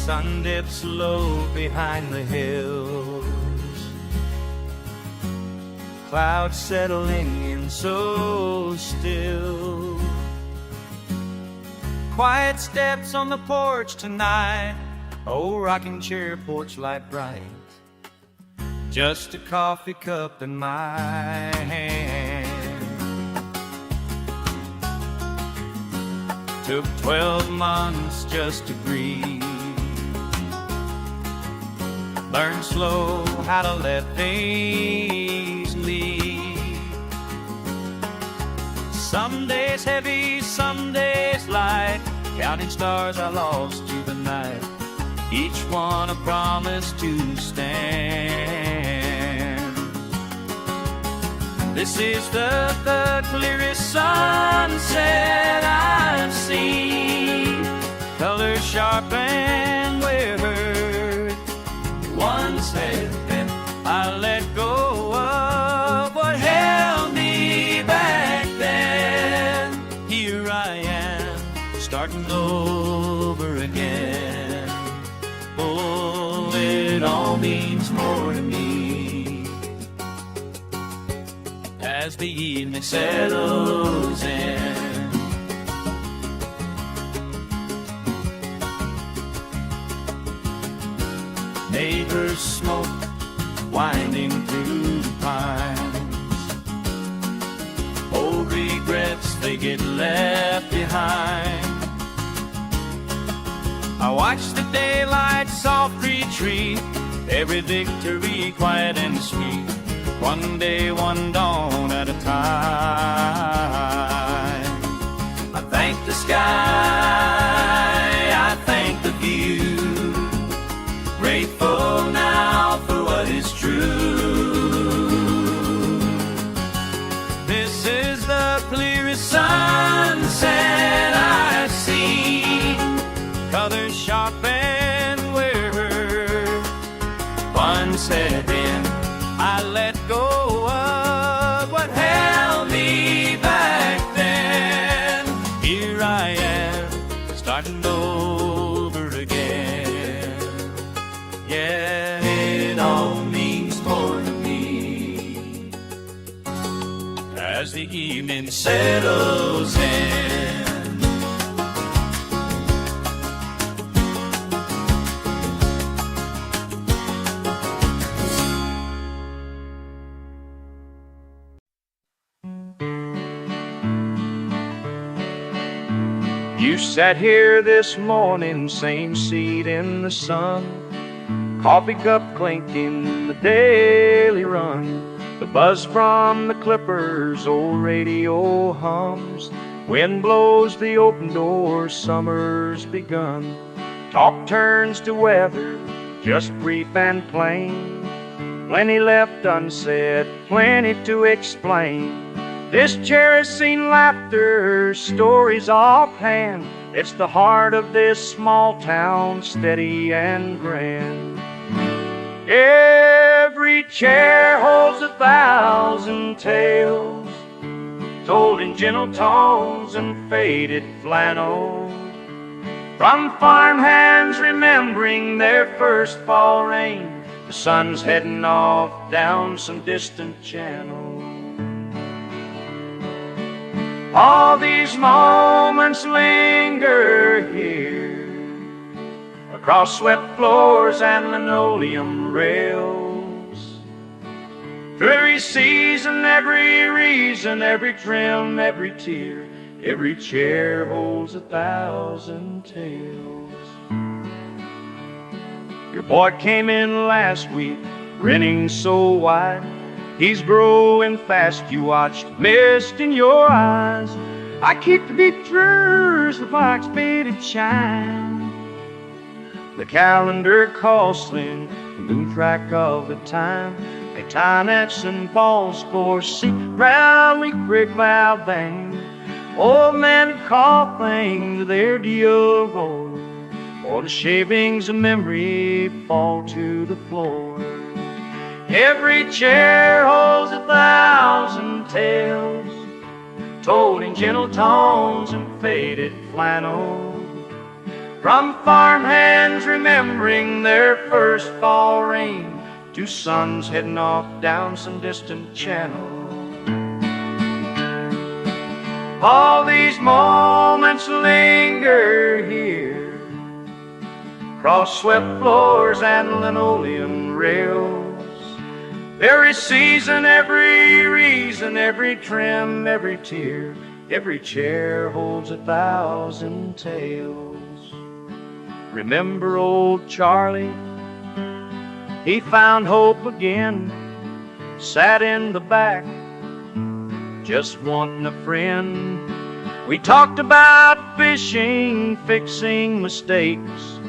sun dips low behind the hills, clouds settling in so still. Quiet steps on the porch tonight, old rocking chair, porch light bright, just a coffee cup in my hand. Took 12 months just to breathe, learn slow how to let days lead. Some days heavy, some days light, counting stars I lost to the night, each one a promise to stand. This is the clearest sunset I've seen, colors sharp and weird. Once had been, I let go of what held me back then. Here I am, starting over again. Oh, it all means more to me as the evening settles in. Neighbors smoke, winding through the pines. Old regrets, they get left behind. I watch the daylight soft retreat, every victory quiet and sweet, one day, one dawn at a time. I thank the sky, I thank the view, grateful now for what is true. This is the clearest sunset I've seen, colors sharp and weird. Once had been, I let go of what held me back then. Here I am, starting over again. Yeah, it all means more to me as the evening settles in. You sat here this morning, same seat in the sun, coffee cup clinking, the daily run. The buzz from the clippers, old radio hums. Wind blows the open door, summer's begun. Talk turns to weather, just brief and plain. Plenty left unsaid, plenty to explain. This chair has seen laughter, stories offhand. It's the heart of this small town, steady and grand. Every chair holds 1,000 tales, told in gentle tones and faded flannel. From farm hands remembering their first fall rain, the sun's heading off down some distant channel. All these moments linger here, across swept floors and linoleum rails. Through every season, every reason, every trim, every tear, every chair holds 1,000 tales. Your boy came in last week, grinning so wide. He's growing fast, you watched mist in your eyes. I keep the pictures, the box faded shine. The calendar costling, lose track of the time. They tie nets and balls for seat rally, crick valve bang. Old men call things their deal roll, or the shavings of memory fall to the floor. Every chair holds 1,000 tales, told in gentle tones and faded flannel. From farmhands remembering their first fall rain to sons heading off down some distant channel. All these moments linger here, across swept floors and linoleum rails. Every season, every reason, every trim, every tear, every chair holds 1,000 tales. Remember old Charlie? He found hope again, sat in the back, just wanting a friend. We talked about fishing, fixing mistakes.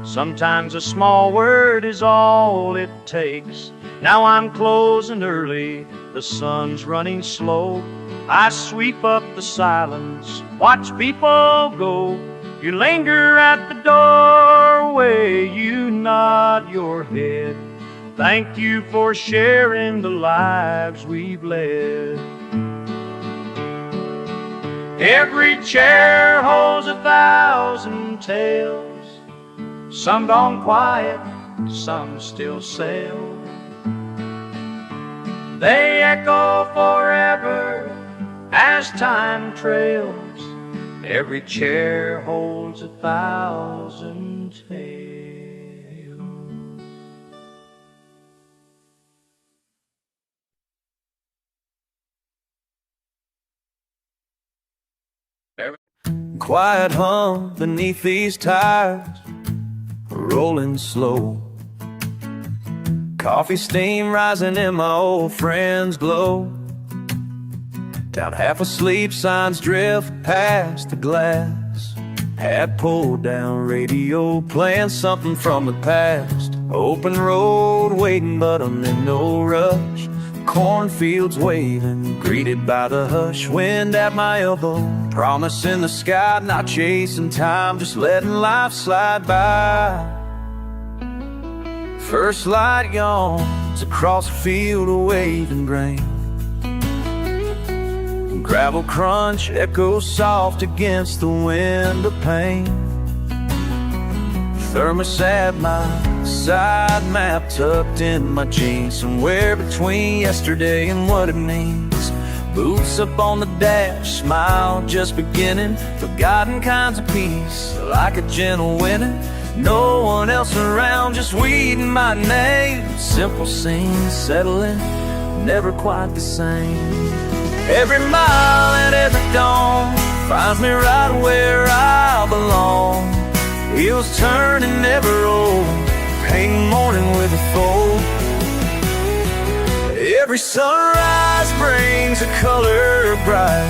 Sometimes a small word is all it takes. Now I'm closing early, the sun's running slow. I sweep up the silence, watch people go. You linger at the doorway, you nod your head. Thank you for sharing the lives we've led. Every chair holds 1,000 tales, some gone quiet, some still sail. They echo forever as time trails. Every chair holds 1,000 tales. Quiet hum beneath these tires, rolling slow. Coffee steam rising in my old friend's glow. Down half asleep, signs drift past the glass. Hat pulled down, radio playing something from the past. Open road waiting, but I'm in no rush. Cornfields waving, greeted by the hush. Wind at my elbow, promise in the sky. Not chasing time, just letting life slide by. First light yawns across a field of waving grain. Gravel crunch echoes soft against the window pane. Thermos at my side, map tucked in my jeans. Somewhere between yesterday and what it means. Boots up on the dash, smile just beginning. Forgotten kinds of peace, like a gentle winter. No one else around, just weeding my name. Simple scenes settling, never quite the same. Every mile and every dawn finds me right where I belong. Wheels turning, never old, painting morning with a fold. Every sunrise brings a color bright.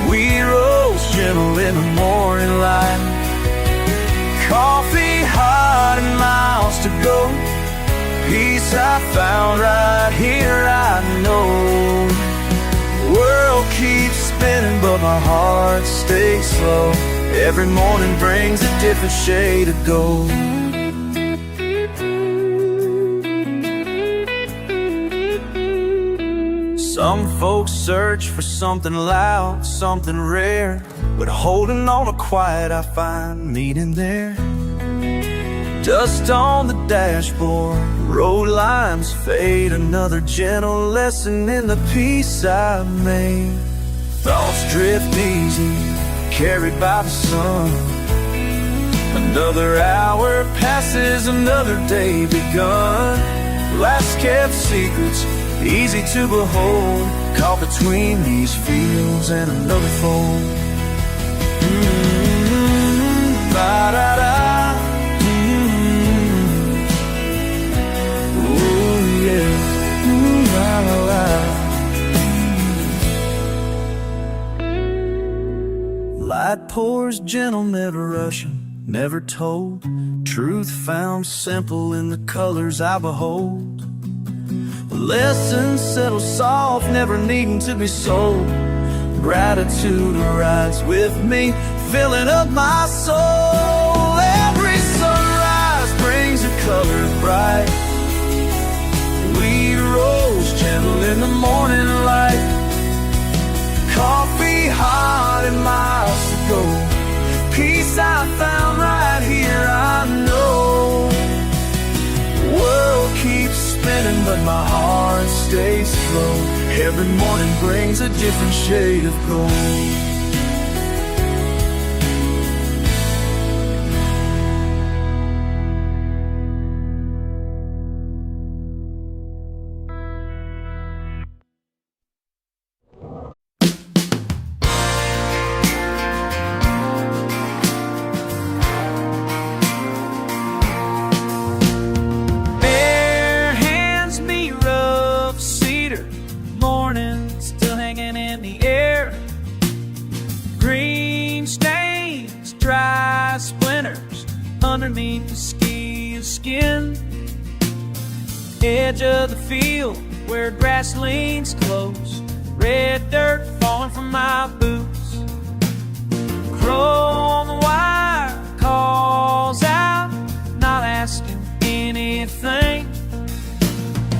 We roast gentle in the morning light. Coffee hot and miles to go. Peace I found right here, I know. World keeps spinning, but my heart stays slow. Every morning brings a different shade of gold. Some folks search for something loud, something rare, but holding on to quiet I find meaning there. Dust on the dashboard, road lines fade. Another gentle lesson in the peace I made. Thoughts drift easy, carried by the sun. Another hour passes, another day begun. Last kept secrets, easy to behold. Caught between these fields and another fold. Ba-da-da. Light pours gentle, never rushing, never told. Truth found simple in the colors I behold. Lessons settle soft, never needing to be sold. Gratitude rides with me, filling up my soul. Every sunrise brings a color bright. We rose gentle in the morning light. Coffee hot and miles to go. Peace I found days flow. Every morning brings a different shade of gold. Underneath the ski of skin, edge of the field where grass leans close, red dirt falling from my boots. Crow on the wire calls out, not asking anything.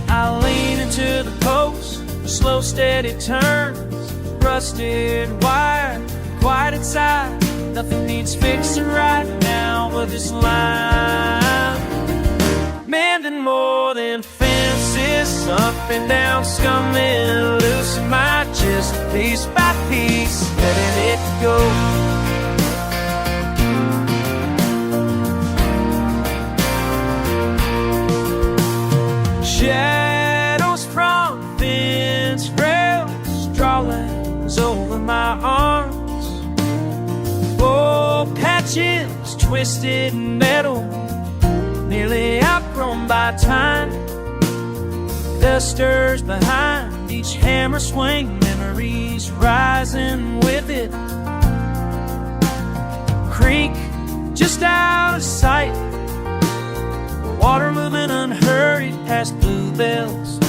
I lean into the post, slow steady turns, rusted wire, quiet inside. Nothing needs fixing right now but this line. Mending more than fences, up and down, scumming, loosen my chest, piece by piece, letting it go. Shadows from fence rails, straw lines over my arms. Old patches, twisted metal, nearly outgrown by time. Dust stirs behind each hammer swing, memories rising with it. Creek just out of sight, water moving unhurried past bluebells.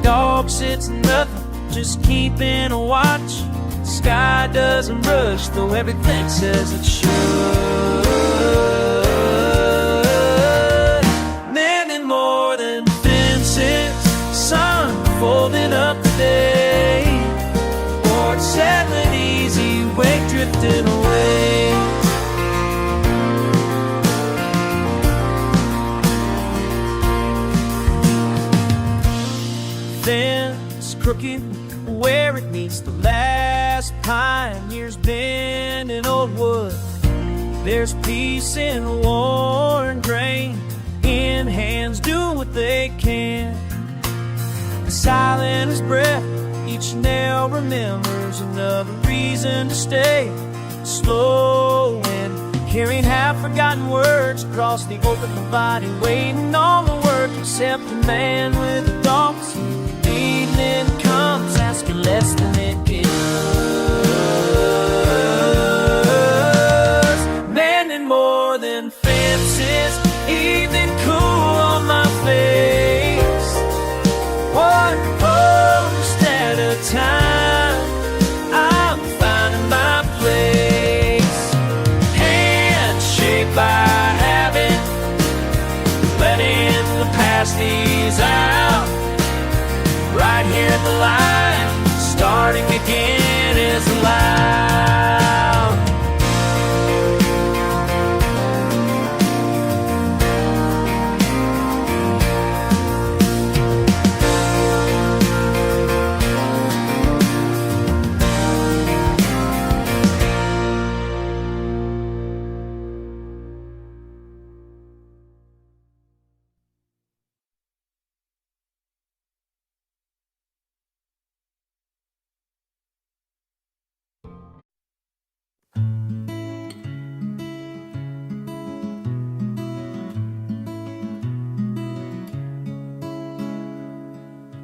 Dog sits nothing, just keeping a watch. Sky doesn't rush, though everything says it should. Mending more than fences, sun folding up the day, board settling easy, wake drifting away. Fence crooked where it meets the last pioneers bend in old wood. There's peace in worn grain, in hands doing what they can. Silent as breath, each nail remembers another reason to stay. Slow and hearing half-forgotten words across the open body, waiting on the work except the man with the dogs. Evening comes, asking less than it gives. Mending more than fences, evening cool on my face. One post at a time, I'm finding my place. Hands shaped by habit, letting the past ease out. Right here at the line, starting again is allowed.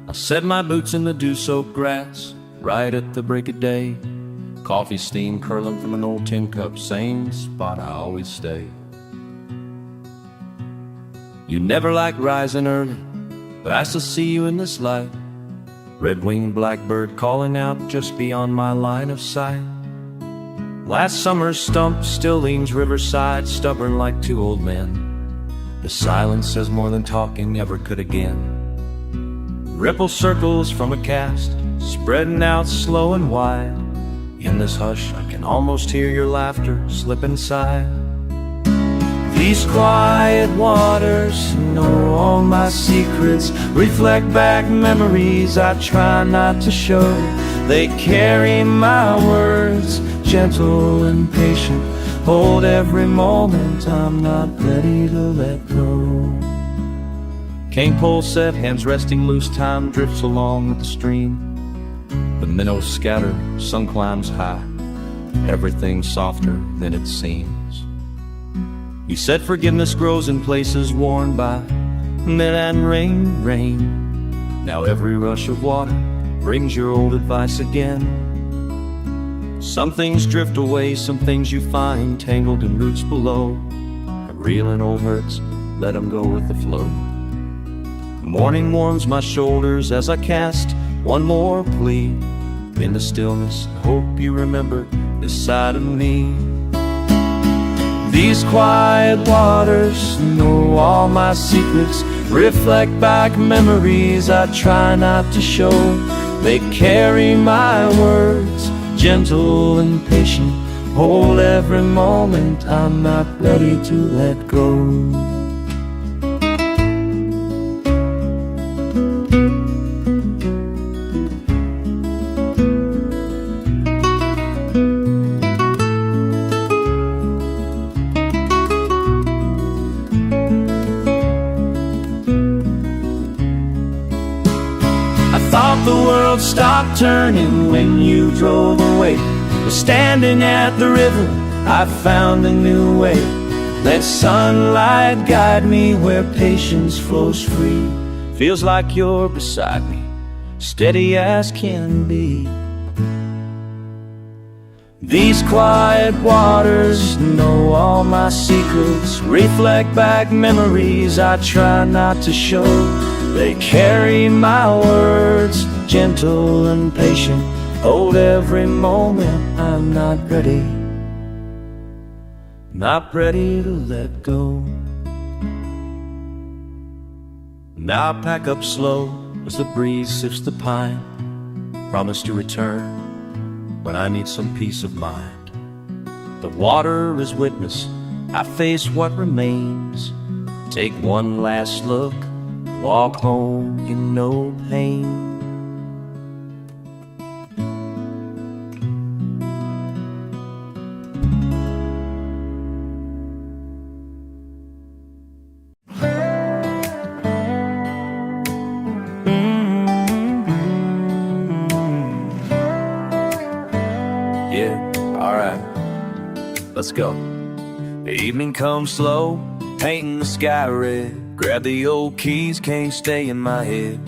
I set my boots in the dew-soaked grass, right at the break of day. Coffee steam curling from an old tin cup, same spot I always stay. You never like rising early, but I still see you in this light. Red-winged blackbird calling out just beyond my line of sight. Last summer's stump still leans riverside, stubborn like two old men. The silence says more than talking ever could again. Ripple circles from a cast, spreading out slow and wide. In this hush, I can almost hear your laughter slip inside. These quiet waters know all my secrets, reflect back memories I try not to show. They carry my words, gentle and patient, hold every moment, I'm not ready to let go. Cane pole set, hands resting loose, time drifts along with the stream. The minnows scatter, sun climbs high, everything's softer than it seems. You said forgiveness grows in places worn by mid and rain. Now every rush of water brings your old advice again. Some things drift away, some things you find tangled in roots below. Real and old hurts, let them go with the flow. The morning warms my shoulders as I cast one more plea. In the stillness, I hope you remember this side of me. These quiet waters know all my secrets, reflect back memories I try not to show. They carry my words, gentle and patient, hold every moment, I'm not ready to let go. Thought the world stopped turning when you drove away. Was standing at the river, I found a new way. Let sunlight guide me where patience flows free. Feels like you're beside me, steady as can be. These quiet waters know all my secrets, reflect back memories I try not to show. They carry my words, gentle and patient, hold every moment, I'm not ready to let go. Now I pack up slow as the breeze sifts the pine, promise to return when I need some peace of mind. The water is witness, I face what remains, take one last look, walk home in no pain. Yeah, alright, let's go. The evening comes slow, painting the sky red. Grab the old keys, can't stay in my head.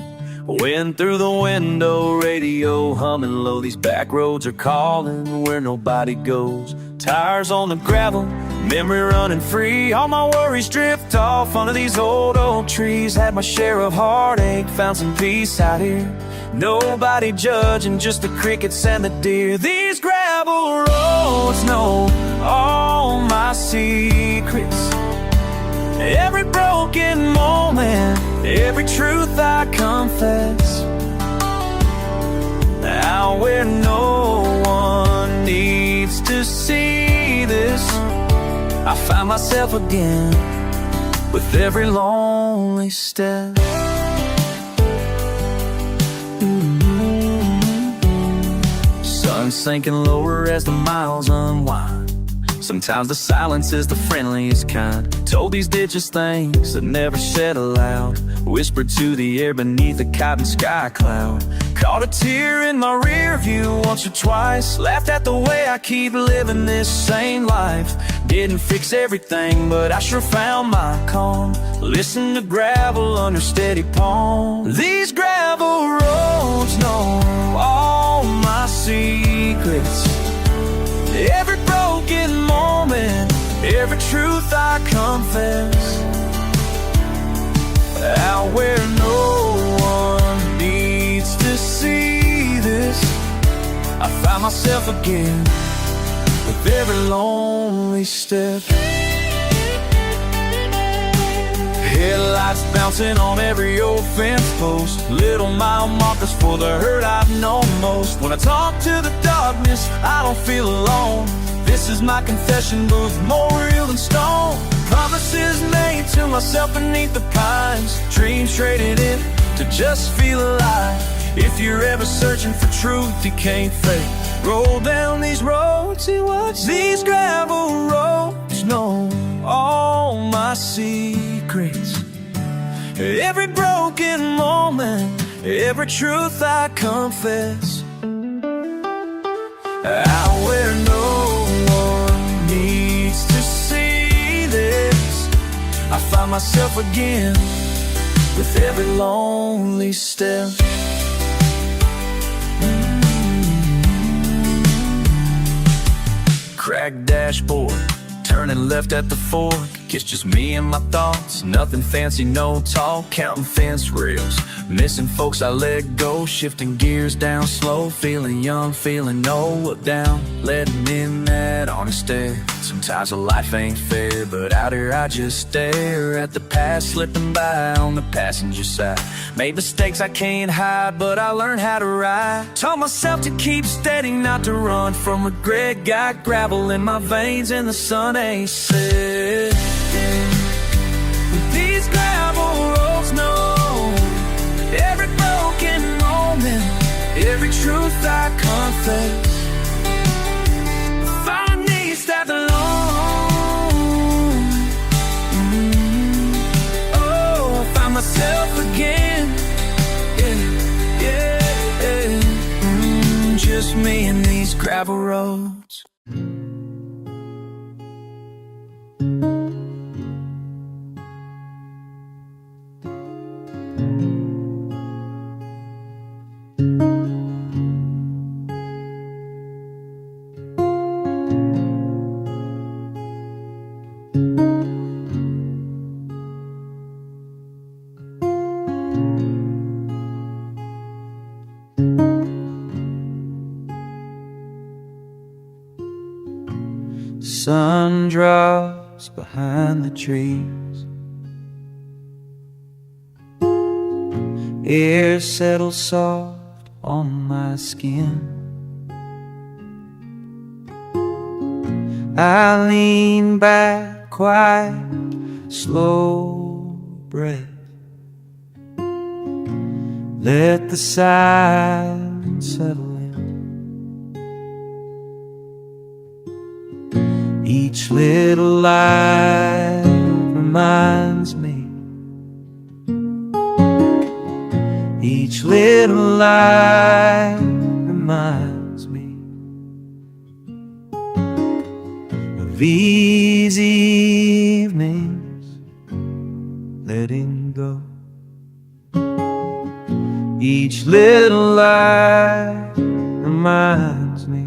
Wind through the window, radio humming low. These back roads are calling where nobody goes. Tires on the gravel, memory running free. All my worries drift off under these old oak trees. Had my share of heartache, found some peace out here. Nobody judging, just the crickets and the deer. These gravel roads know all my secrets, every broken moment, every truth I confess. Now where no one needs to see this, I find myself again with every lonely step. Sun sinking lower as the miles unwind. Sometimes the silence is the friendliest kind. Told these ditches things that never said aloud, whispered to the air beneath a cotton sky cloud. Caught a tear in my rear view once or twice, laughed at the way I keep living this same life. Didn't fix everything, but I sure found my calm. Listen to gravel under steady palm. These gravel roads know all my secrets, every broken moment, every truth I confess. Out where no one needs to see this, I find myself again with every lonely step. Headlights bouncing on every old fence post, little mile markers for the hurt I've known most. When I talk to the darkness, I don't feel alone. This is my confession booth, more real than stone. Promises made to myself beneath the pines, dreams traded in to just feel alive. If you're ever searching for truth you can't fake, roll down these roads and watch these gravel roads know all my secrets. Every broken moment, every truth I confess, out where no one needs to see this, I find myself again with every lonely step. Cracked dashboard, turning left at the fork. It's just me and my thoughts, nothing fancy, no talk. Counting fence rails, missing folks I let go. Shifting gears down slow, feeling young, feeling old. Down, letting in that honest air. Sometimes life ain't fair, but out here I just stare at the past slipping by on the passenger side. Made mistakes I can't hide, but I learned how to ride. Taught myself to keep steady, not to run from regret. Got gravel in my veins and the sun ain't set. These gravel roads know every broken moment, every truth I confess. Find these that alone. Oh, I find myself again. Yeah. Just me and these gravel roads. Sun drops behind the trees, air settles soft on my skin. I lean back, quiet, slow breath. Let the silence settle in. Each little light reminds me, each little light reminds me of these evenings, letting go. Each little light reminds me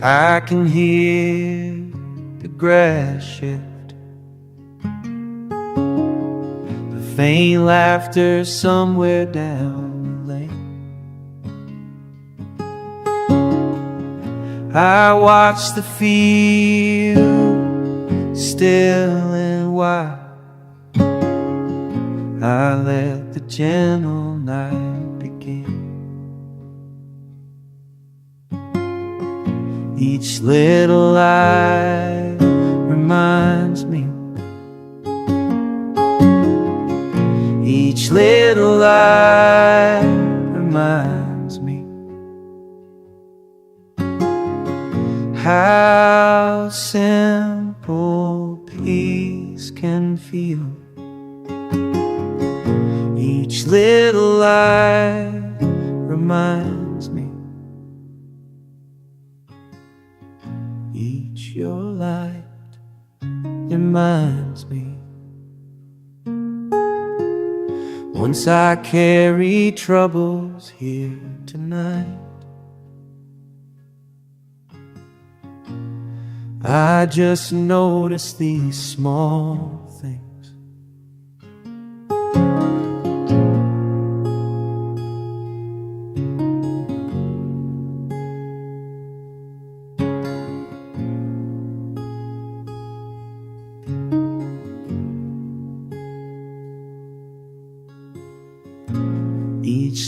I can hear the grass shift, the faint laughter somewhere down the lane. I watch the field still and wide. I let the gentle night begin. Each little light reminds me, each little light reminds me how simple peace can feel. Each little light reminds me, each your light reminds me. Once I carry troubles here tonight, I just notice these small things.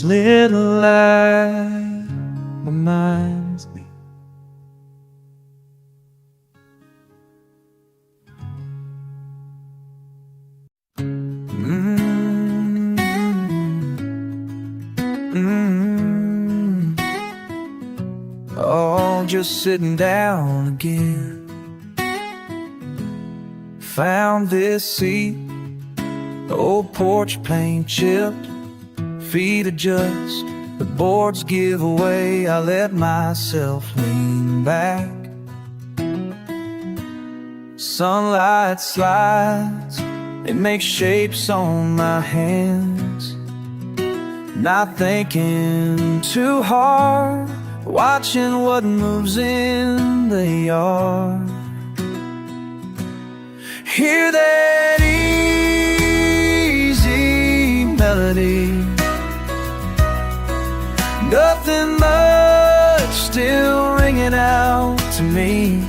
little light reminds me. Oh, just sitting down again. Found this seat, the old porch paint chipped, feet adjust, the boards give away. I let myself lean back. Sunlight slides, it makes shapes on my hands. Not thinking too hard, watching what moves in the yard. Hear that easy melody, nothing much still ringing out to me.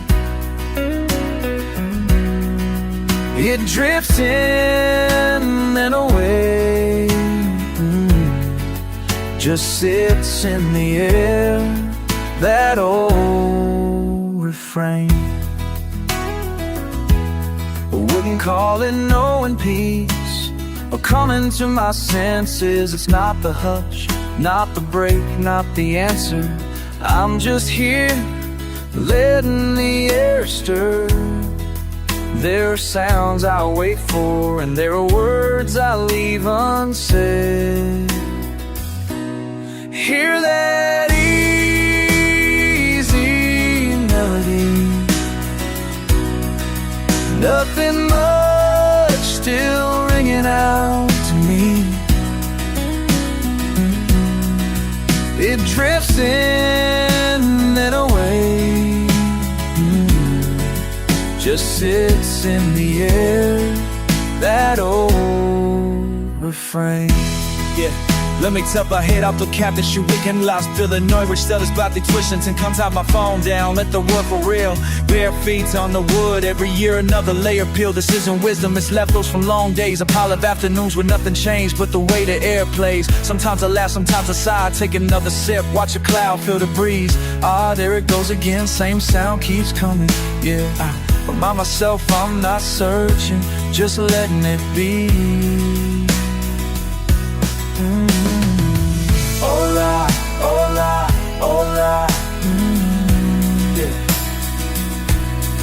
It drifts in and away, just sits in the air, that old refrain. Wouldn't call it knowing peace or coming to my senses. It's not the hush, not the break, not the answer. I'm just here, letting the air stir. There are sounds I wait for, and there are words I leave unsaid. Hear that easy melody, nothing much still ringing out to me. It drifts in and away, just sits in the air, that old refrain. Yeah. Let me tell my head out the cap that you weekend lost Illinois, which stutters about the tuitions and comes out my phone down. Let the work for real, bare feet on the wood. Every year another layer peel. This isn't wisdom, it's leftovers from long days. A pile of afternoons where nothing changed but the way the air plays. Sometimes I laugh, sometimes I sigh. Take another sip, watch a cloud, feel the breeze. Ah, there it goes again, same sound keeps coming. Yeah, I remind myself I'm not searching, just letting it be. Hola, hola, hola, yeah.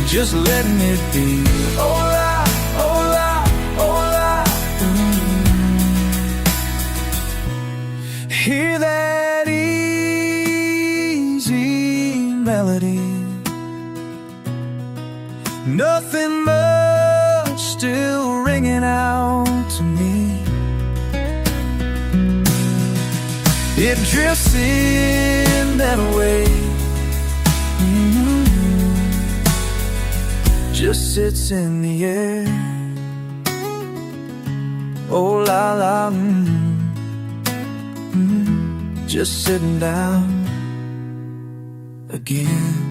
Just letting it be. Hola, hola, hola, Hear that easy melody, nothing much still ringing out to me. It drifts in that way, just sits in the air. Oh la la, just sitting down again.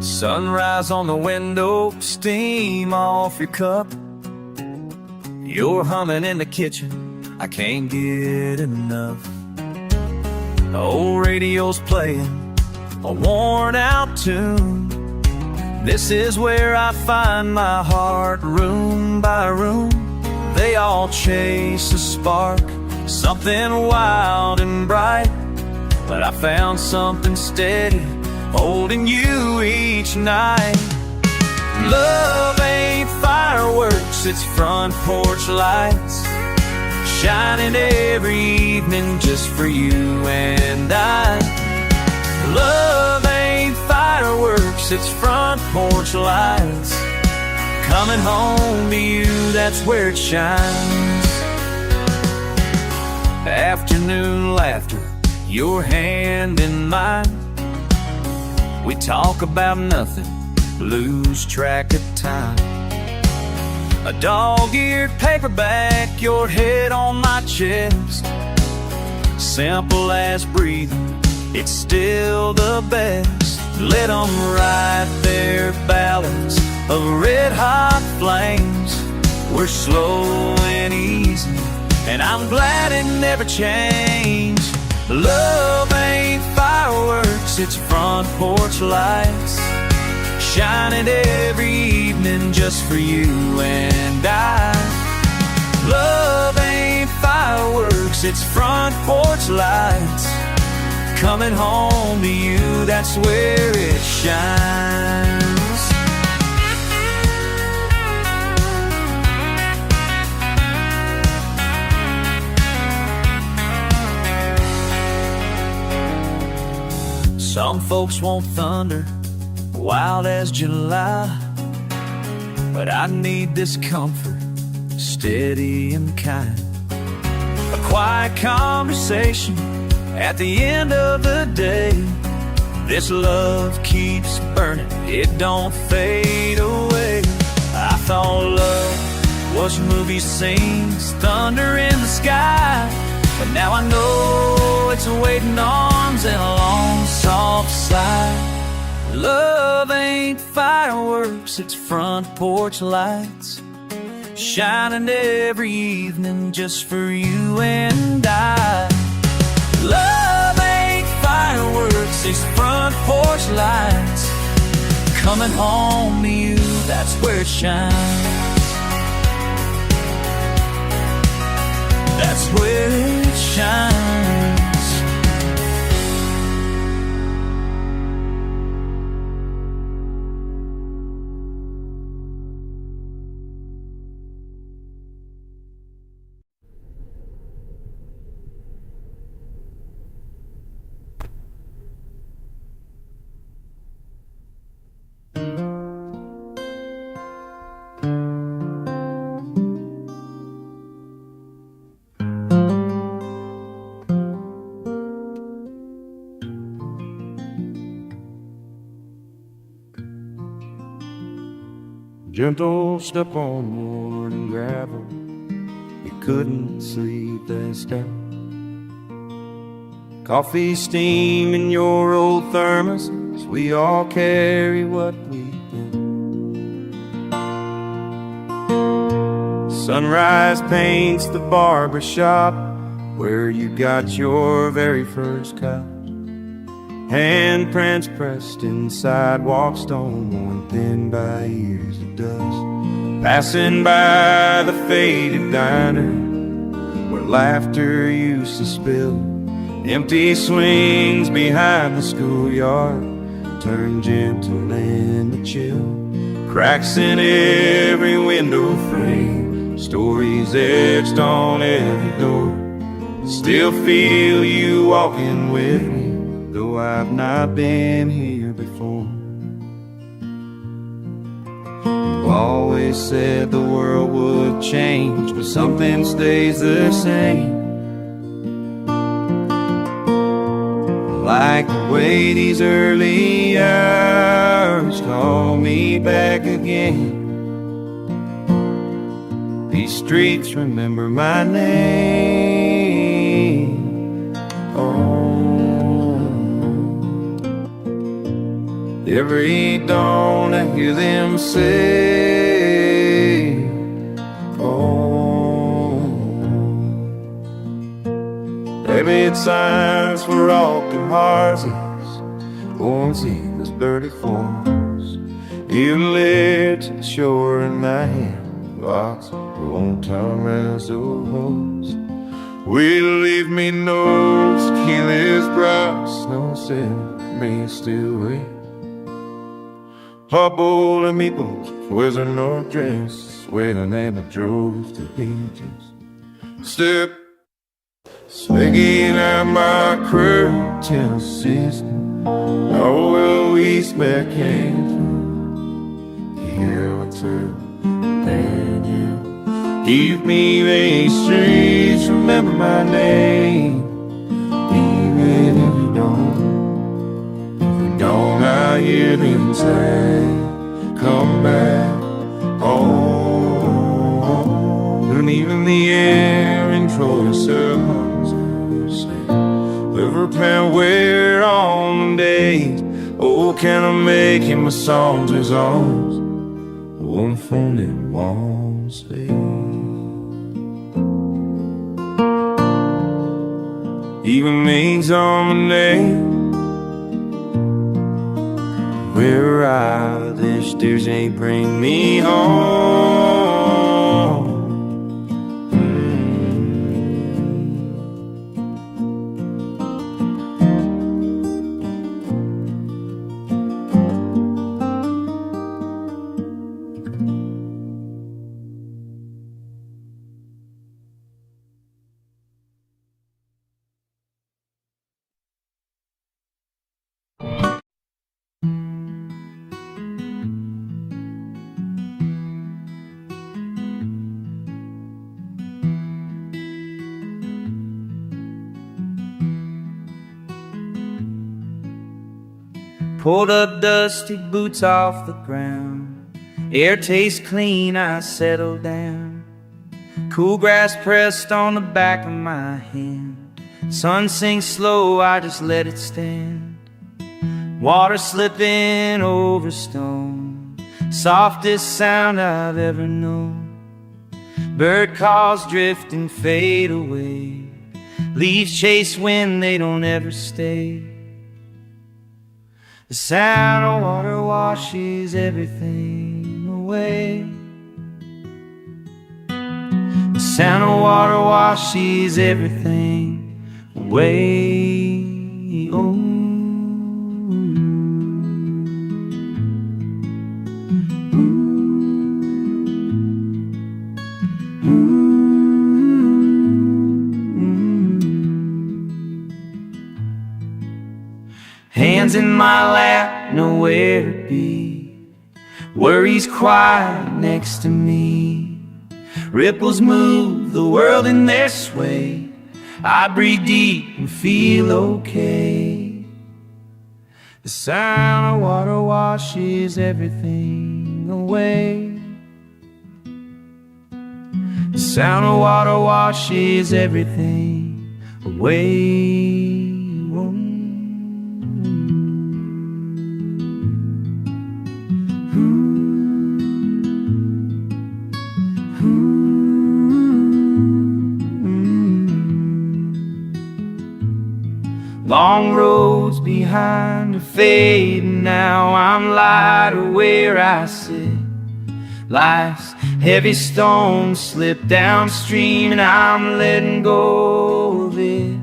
Sunrise on the window, steam off your cup. You're humming in the kitchen, I can't get enough. The old radio's playing a worn out tune. This is where I find my heart, room by room. They all chase a spark, something wild and bright. But I found something steady, holding you each night. Love ain't fireworks, it's front porch lights, shining every evening just for you and I. Love ain't fireworks, it's front porch lights, coming home to you, that's where it shines. Afternoon laughter, your hand in mine. We talk about nothing, lose track of time. A dog-eared paperback, your head on my chest. Simple as breathing, it's still the best. Let them write their ballads of red-hot flames. We're slow and easy, and I'm glad it never changed. Love ain't fireworks, it's front porch lights, shining every evening just for you and I. Love ain't fireworks, it's front porch lights, coming home to you, that's where it shines. Some folks want thunder, wild as July, but I need this comfort, steady and kind. A quiet conversation at the end of the day. This love keeps burning, it don't fade away. I thought love was movie scenes, thunder in the sky, but now I know it's waiting arms and a long soft sigh. Love ain't fireworks, it's front porch lights, shining every evening just for you and I. Love ain't fireworks, it's front porch lights, coming home to you, that's where it shines. That's where it shines. Gentle step on morning gravel, you couldn't sleep last night. Coffee steam in your old thermoses, we all carry what we've been. Sunrise paints the barber shop where you got your very first cut. Handprints pressed in sidewalk stone, worn thin by years of dust. Passing by the faded diner where laughter used to spill. Empty swings behind the schoolyard turn gentle and chill. Cracks in every window frame, stories etched on every door. Still feel you walking with me, though I've not been here before. You always said the world would change, but something stays the same. Like the way these early hours call me back again. These streets remember my name. Oh, every dawn I hear them say, oh, maybe it's signs for open hearts, or see this dirty force. You lit to the shore in my hand, box for old time as old hopes. Will leave me notes, keyless brass, no sin, me still wait. Hot bowl and meatballs, where's her north dress, waiting and I drove to Peaches. Step, swinging out my curtain system. Oh, well, we smack hands. Here what's her and you keep me these streets, remember my name. Even if you don't, I hear them say, come back home. in the air and controlling circles. River pan wear on days. Oh, can I make him my songs his own? One phone that won't say. Even means on my name. Where are the stairs ain't bring me home. Pulled up dusty boots off the ground. Air tastes clean, I settle down. Cool grass pressed on the back of my hand. Sun sinks slow, I just let it stand. Water slipping over stone. Softest sound I've ever known. Bird calls drift and fade away. Leaves chase wind, they don't ever stay. The sound of water washes everything away. The sound of water washes everything away. Oh. Hands in my lap, nowhere to be. Worries quiet next to me. Ripples move the world in their sway. I breathe deep and feel okay. The sound of water washes everything away. The sound of water washes everything away. Long roads behind are fading now. I'm lighter where I sit. Life's heavy stones slip downstream and I'm letting go of it.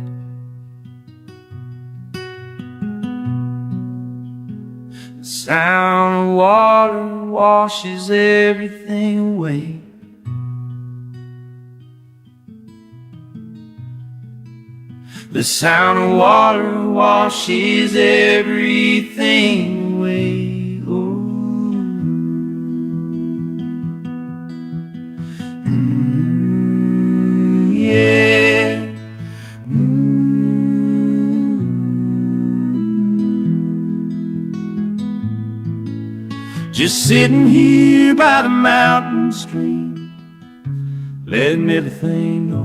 The sound of water washes everything away. The sound of water washes everything away. Oh. Yeah. Just sitting here by the mountain stream, letting everything go.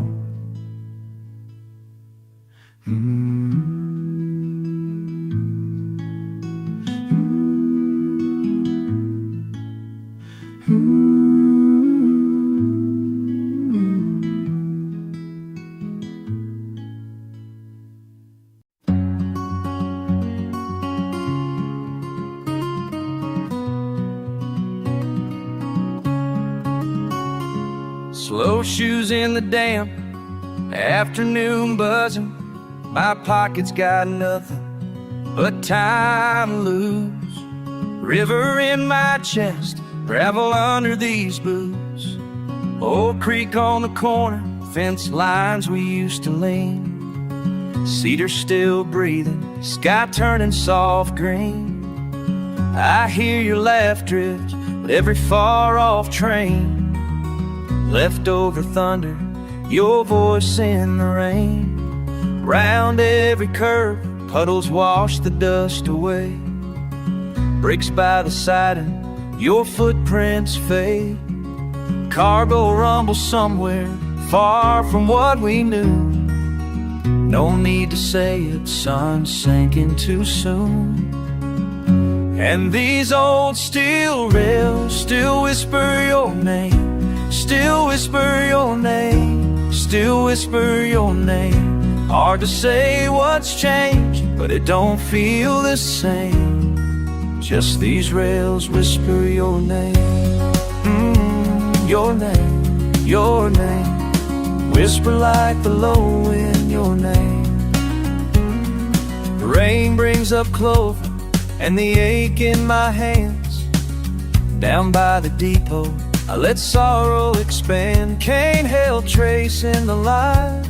Slow shoes in the damp afternoon buzzing. My pocket's got nothing but time to lose. River in my chest, gravel under these boots. Old creek on the corner, fence lines we used to lean. Cedar still breathing, sky turning soft green. I hear your laugh drift with every far off train. Leftover thunder, your voice in the rain. Round every curve, puddles wash the dust away. Bricks by the siding, your footprints fade. Cargo rumbles somewhere, far from what we knew. No need to say it, sun sinking too soon. And these old steel rails still whisper your name, still whisper your name, still whisper your name. Hard to say what's changed, but it don't feel the same. Just these rails whisper your name, your name, your name. Whisper like the low wind your name. The rain brings up clover and the ache in my hands. Down by the depot, I let sorrow expand. Can't help tracing the line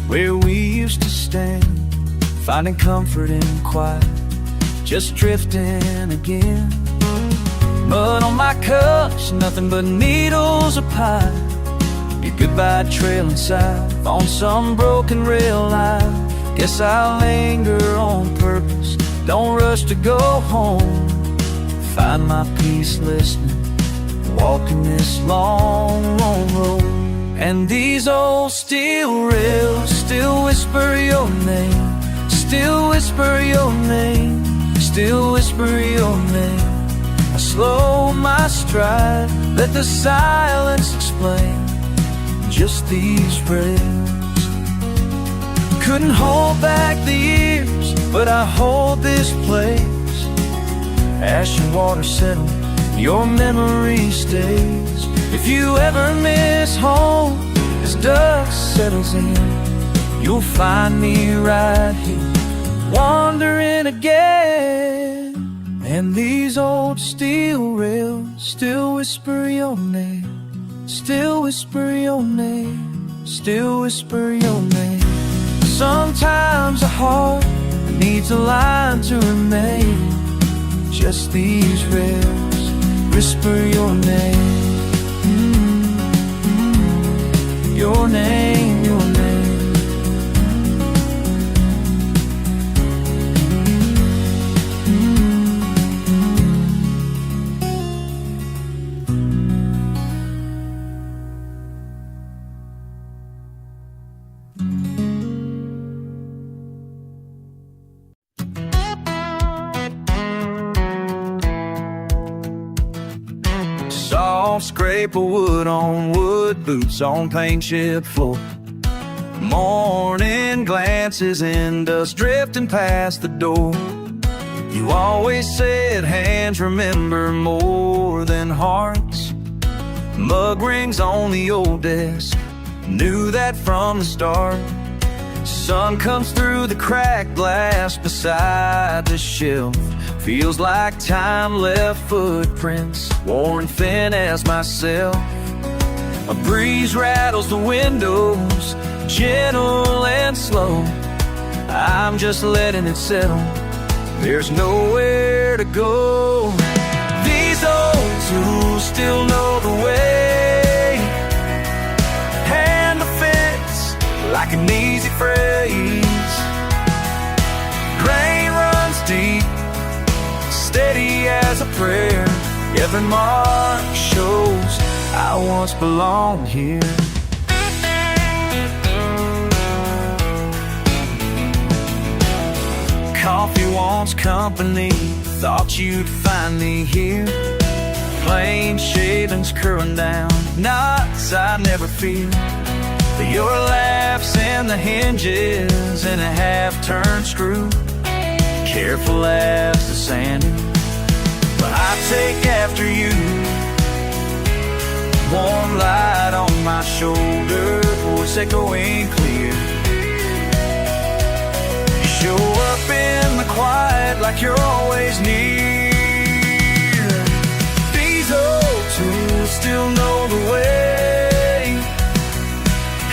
where we used to stand, finding comfort in quiet, just drifting again. Mud on my cups, nothing but needles of pine. Your goodbye trailing south on some broken rail line. Guess I'll linger on purpose, don't rush to go home. Find my peace listening, walking this long, long road. And these old steel rails still whisper your name, still whisper your name, still whisper your name. I slow my stride, let the silence explain. Just these rails couldn't hold back the years, but I hold this place. Ash and water settle, your memory stays. If you ever miss home, as dust settles in, you'll find me right here, wandering again. And these old steel rails still whisper your name, still whisper your name, still whisper your name. Sometimes a heart needs a line to remain. Just these rails whisper your name, your name, your name. Soft scrape of wood on wood, boots on paint chipped floor. Morning glances in dust drifting past the door. You always said hands remember more than hearts. Mug rings on the old desk, knew that from the start. Sun comes through the cracked glass beside the shelf. Feels like time left footprints, worn thin as myself. A breeze rattles the windows, gentle and slow. I'm just letting it settle, there's nowhere to go. These old tools still know the way. Handle fits like an easy phrase. Grain runs deep, steady as a prayer. Every mark shows I once belonged here. Coffee wants company, thought you'd find me here. Plain shavings curling down, knots I never fear. Your laughs and the hinges in a half-turned screw, careful as the sanding, but I take after you. Warm light on my shoulder, voice echoing clear. You show up in the quiet like you're always near. These old tools still know the way.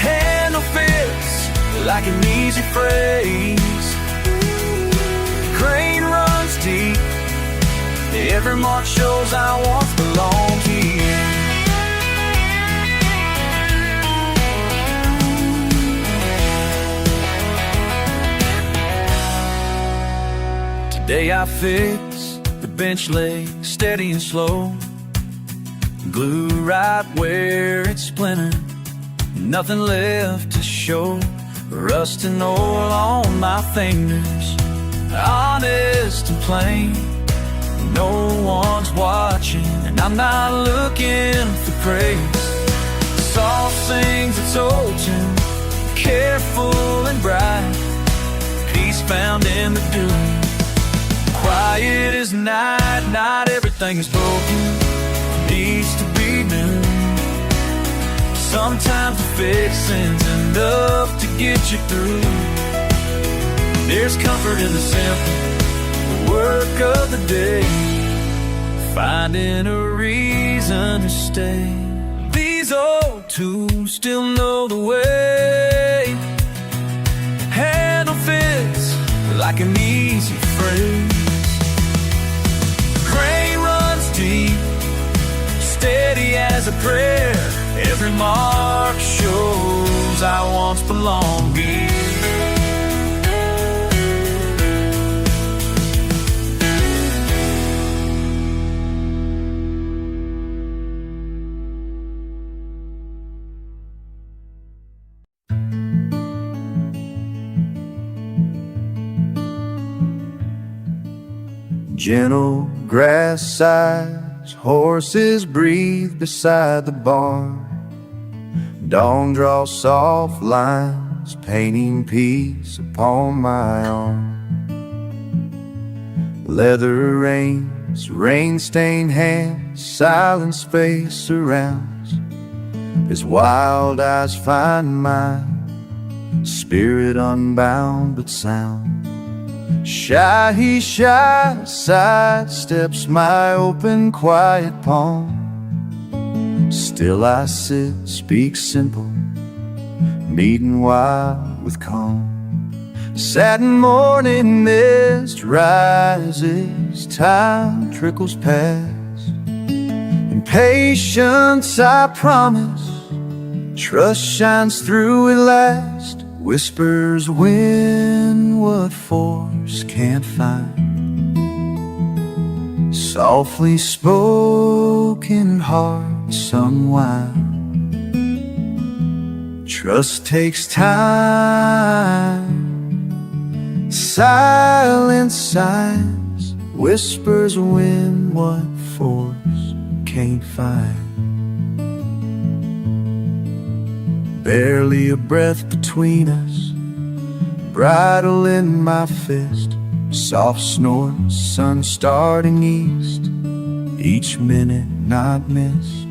Handle fits like an easy phrase. Grain runs deep, every mark shows I once belonged here. Today I fix the bench leg, steady and slow. Glue right where it's splintered, nothing left to show, rust and oil on my fingers, honest and plain. No one's watching, and I'm not looking for praise. Soft sings its old tune, careful and bright, peace found in the dew. Quiet as night, not everything is broken, needs to be new. Sometimes the fixing's enough to get you through. There's comfort in the simple work of the day, finding a reason to stay. These old tools still know the way, handle fits like an easy phrase. Grain runs deep, steady as a prayer. Every mark shows I once belonged here. Gentle grass sighs, horses breathe beside the barn. Dawn draws soft lines, painting peace upon my arm. Leather reins, rain-stained hands, silent space surrounds. As wild eyes find mine, spirit unbound but sound. Shy sidesteps my open, quiet palm. Still I sit, speak simple, meeting wild with calm. Satin morning mist rises, time trickles past. In patience I promise, trust shines through at last. Whispers win what force can't find. Softly spoken hearts unwind. Trust takes time. Silent signs, whispers win what force can't find. Barely a breath between us, bridle in my fist. Soft snorts, sun starting east, each minute not missed.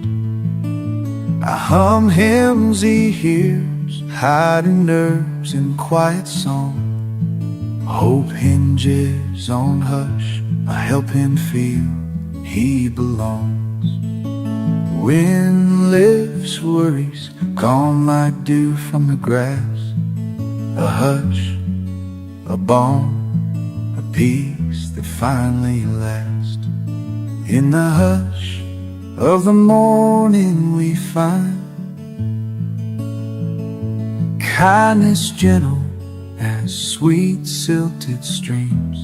I hum hymns he hears, hiding nerves in quiet song. Hope hinges on hush, I help him feel he belongs. Wind lifts worries, gone like dew from the grass. A hush, a balm, a peace that finally lasts. In the hush of the morning we find kindness gentle as sweet silted streams.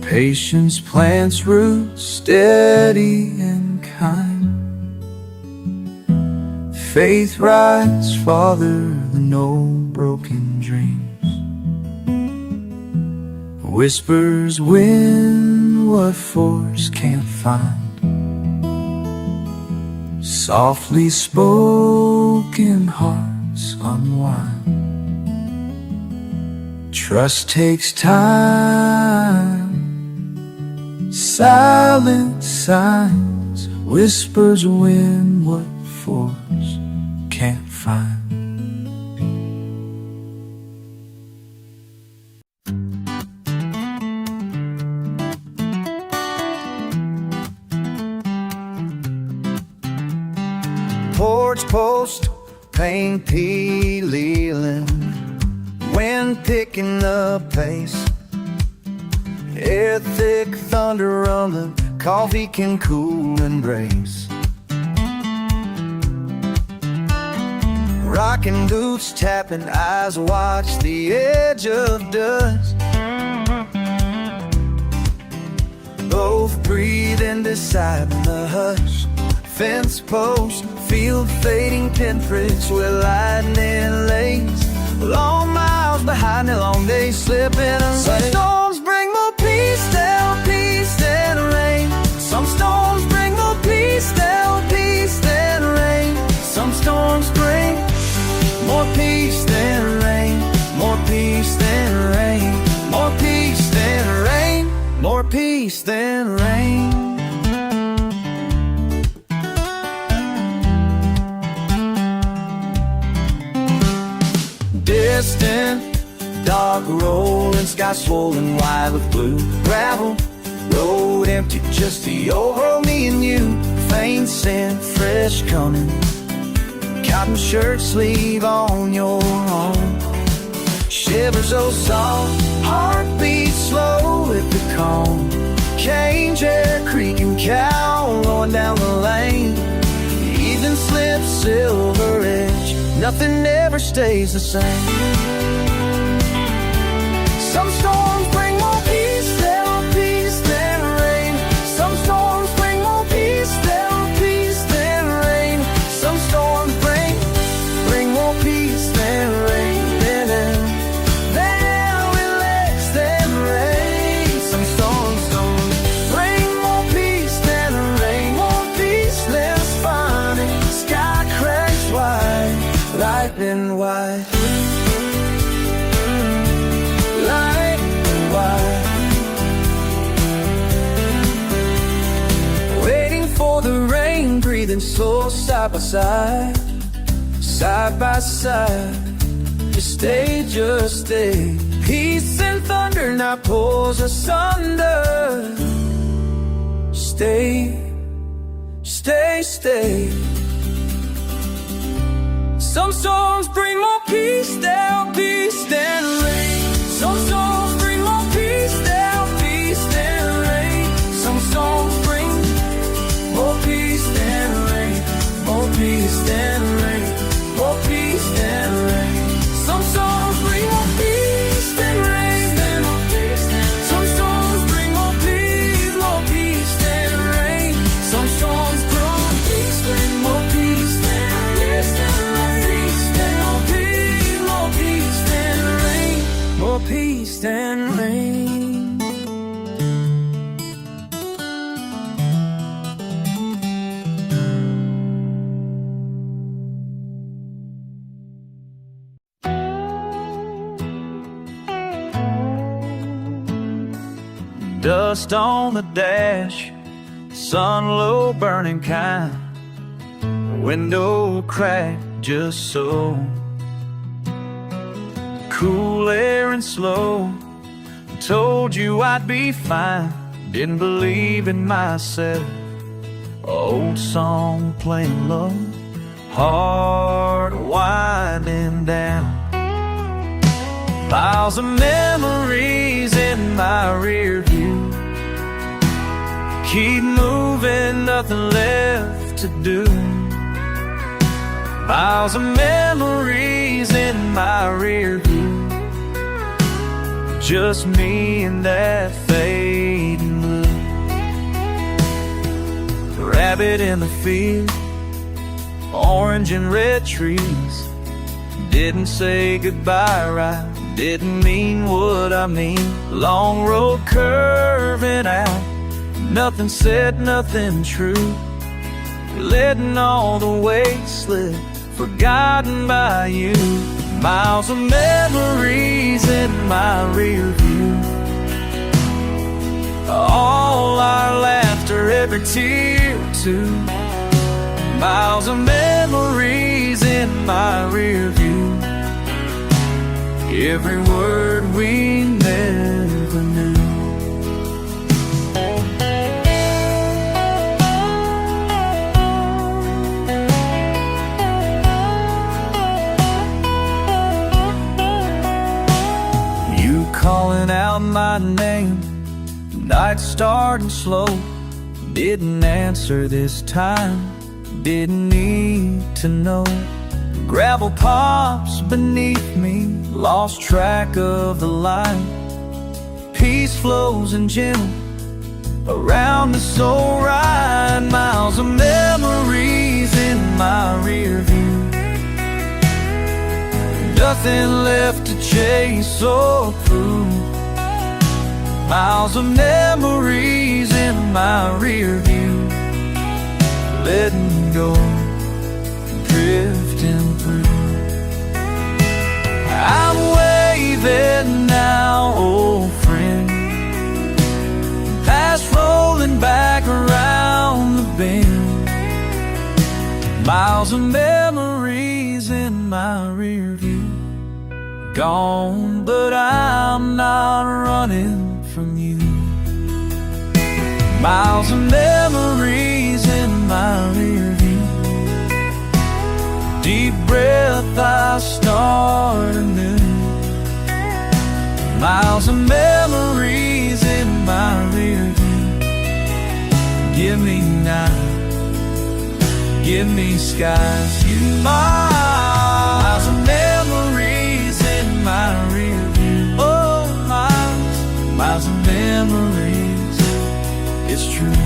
Patience plants roots steady and kind. Faith rides farther than no broken dreams. Whispers win what force can't find. Softly spoken hearts unwind. Trust takes time. Silent signs, whispers win what force can't find. Porch post, paint peeling, wind picking up pace. Air thick, thunder rumbling, coffee can cool and brace. Rocking boots tapping, eyes watch the edge of dust. Both breathe and decide in the hush. Fence post, field fading pinpricks where lightning lays. Long miles behind the long days slipping away. Some storms bring more peace than rain. Some storms bring more peace than rain. Some storms bring more peace than rain. More peace than rain. More peace than rain. More peace than rain. Distant, dark rolling, sky swollen wide with blue. Gravel road empty, just me and you. Faint scent, fresh coming. Cotton shirt sleeve on your arm. Shivers so soft, heartbeat slow at the calm. Cane chair creaking, cow rolling down the lane. Evening slips, silver edge, nothing ever stays the same. Some storms bring more peace than rain. Some storms bring more peace than rain. Some storms bring more peace than rain. Then relax than rain. Some storms bring more peace than rain. More peace, less funny. Sky cracks wide, light and wide. Light and wide. Waiting for the rain, breathing slow, side by side. Side by side. Just stay. Peace and thunder now pulls asunder. Stay. Some storms bring more peace than rain. Some storms bring more peace than rain. Some storms bring more peace than rain. More peace than rain. More peace than rain. Some storms bring more peace than rain. Some storms bring more peace than rain. Some storms bring more peace than rain. More peace than rain. Dust on the dash, sun low burning kind. Window crack just so. Cool air and slow. Told you I'd be fine. Didn't believe in myself. Old song playing low. Heart winding down. Piles of memories in my rear view. Keep moving, nothing left to do. Piles of memories in my rear view. Just me and that fading blue. Rabbit in the field, orange and red trees. Didn't say goodbye right, didn't mean what I mean. Long road curving out, nothing said, nothing true. Letting all the weight slip, forgotten by you. Miles of memories in my rear view. All our laughter, every tear too. Miles of memories in my rear view. Every word we never knew. You calling out my name, night starting slow. Didn't answer this time, didn't need to know. Gravel pops beneath me, lost track of the line. Peace flows and gentle around the soul ride. Miles of memories memories in my rear view. Nothing left to chase or prove. Miles of memories in my rear view. Letting go, drifting through. I'm waving now, old friend. Past rolling back around the bend. Miles of memories in my rear view. Gone, but I'm not running from you. Miles of memories in my rear view. Deep breath, I start anew. Miles of memories in my rear view. Give me night, give me skies. Miles of memories in my rear view. Oh, miles of memories. It's true,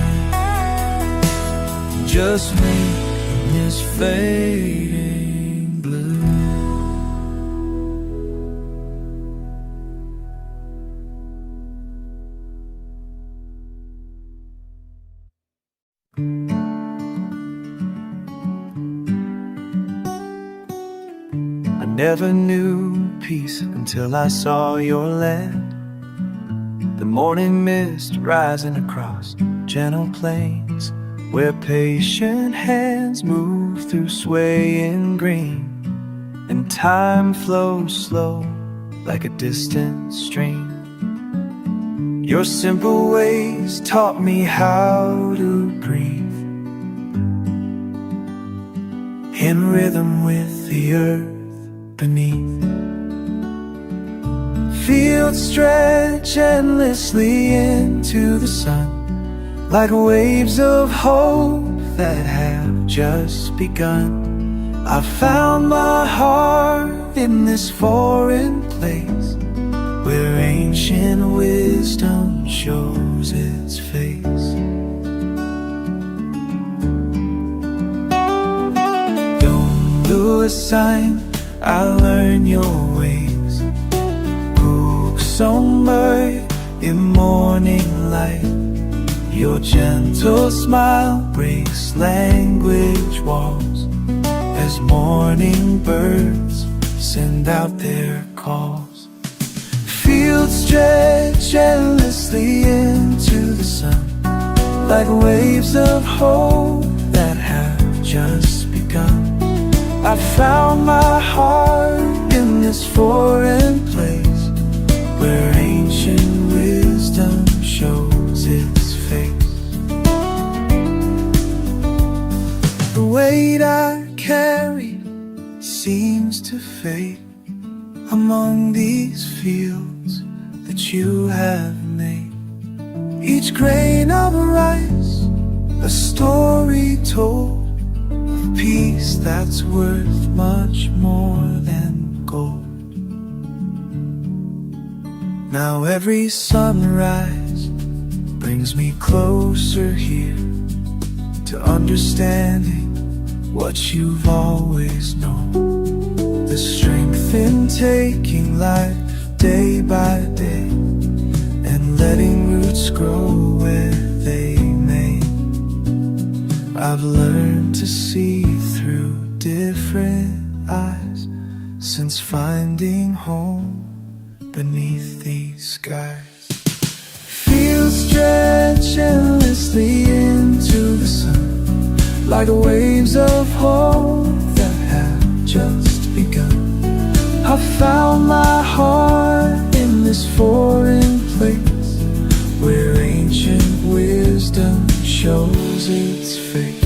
just me in this fading blue. I never knew peace until I saw your land. The morning mist rising across gentle plains, where patient hands move through swaying green, and time flows slow like a distant stream. Your simple ways taught me how to breathe in rhythm with the earth beneath. Fields stretch endlessly into the sun, like waves of hope that have just begun. I found my heart in this foreign place, where ancient wisdom shows its face. Don't do a sign, I learn your ways. Hope somewhere in morning light. Your gentle smile breaks language walls, as morning birds send out their calls. Fields stretch endlessly into the sun, like waves of hope that have just begun. I found my heart in this foreign place, where ancient wisdom shows its face. The weight I carry seems to fade among these fields that you have made. Each grain of rice, a story told of peace that's worth much more than gold. Now every sunrise brings me closer here to understanding what you've always known. The strength in taking life day by day, and letting roots grow where they may. I've learned to see through different eyes since finding home beneath these skies. Fields stretch endlessly into the sun, like waves of hope that have just begun. I found my heart in this foreign place, where ancient wisdom shows its face.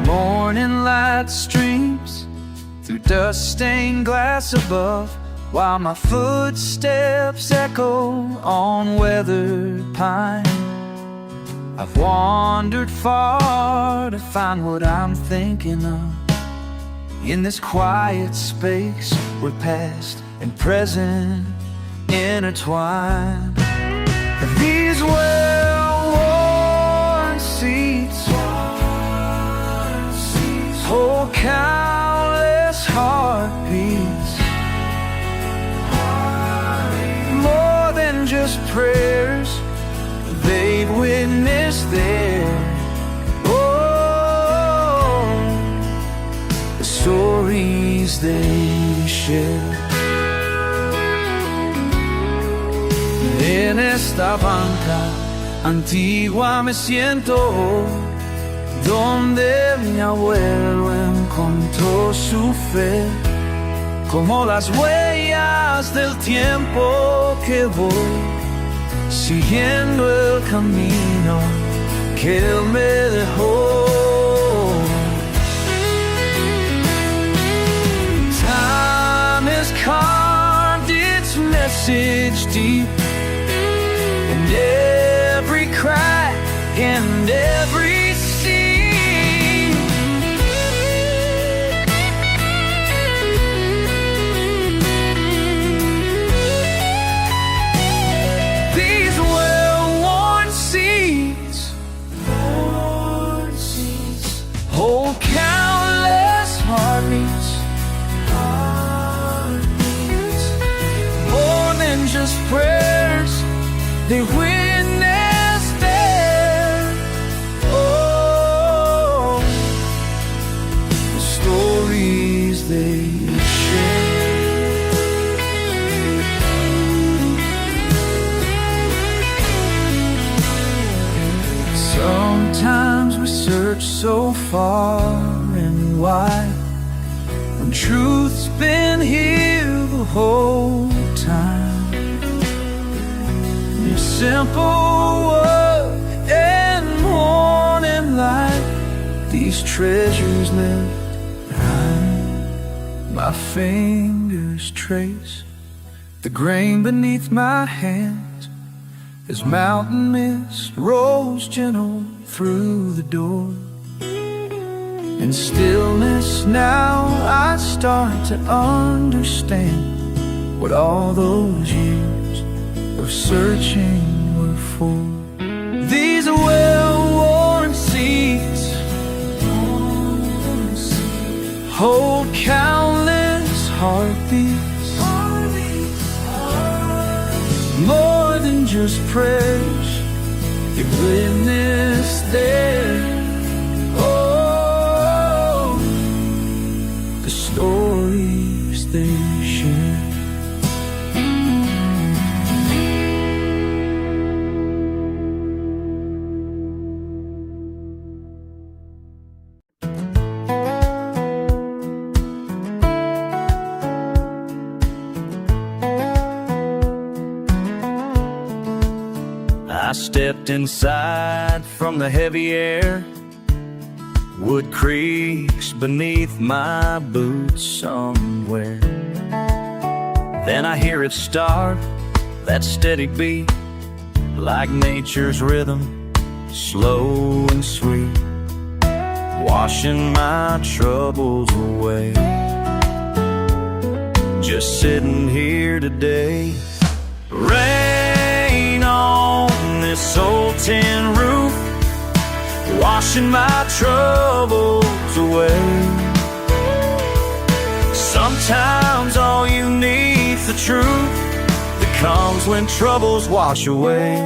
Morning light streams through dust-stained glass above, while my footsteps echo on weathered pine. I've wandered far to find what I'm thinking of. In this quiet space where past and present intertwine. These well-worn seats hold countless heartbeats, more than just prayers they've witnessed there. Oh, the stories they share. En esta banca antigua me siento, donde mi abuelo encontró su fe, como las huellas del tiempo que voy siguiendo el camino que él me dejó. Time has carved its message deep in every crack and every seam. These well-worn seeds hold countless heartbeats, more than just prayers they witnessed there. Oh, the stories they share. Sometimes we search so far and wide, when truth's been here the whole time. Simple word and morning light, these treasures left behind. My fingers trace the grain beneath my hands as mountain mist rolls gentle through the door. In stillness now I start to understand what all those years of searching were for. These well-worn seeds hold countless heartbeats, more than just prayers they witnessed there. Oh, the stories they share. I stepped inside from the heavy air, wood creaks beneath my boots somewhere. Then I hear it start, that steady beat, like nature's rhythm, slow and sweet, washing my troubles away. Just sitting here today, rain on this old tin roof, washing my troubles away. Sometimes all you need's the truth that comes when troubles wash away.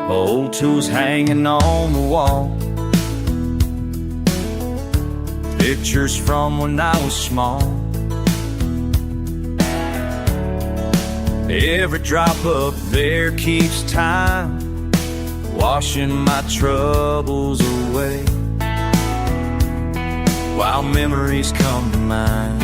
Old tools hanging on the wall, pictures from when I was small. Every drop up there keeps time, washing my troubles away, while memories come to mind.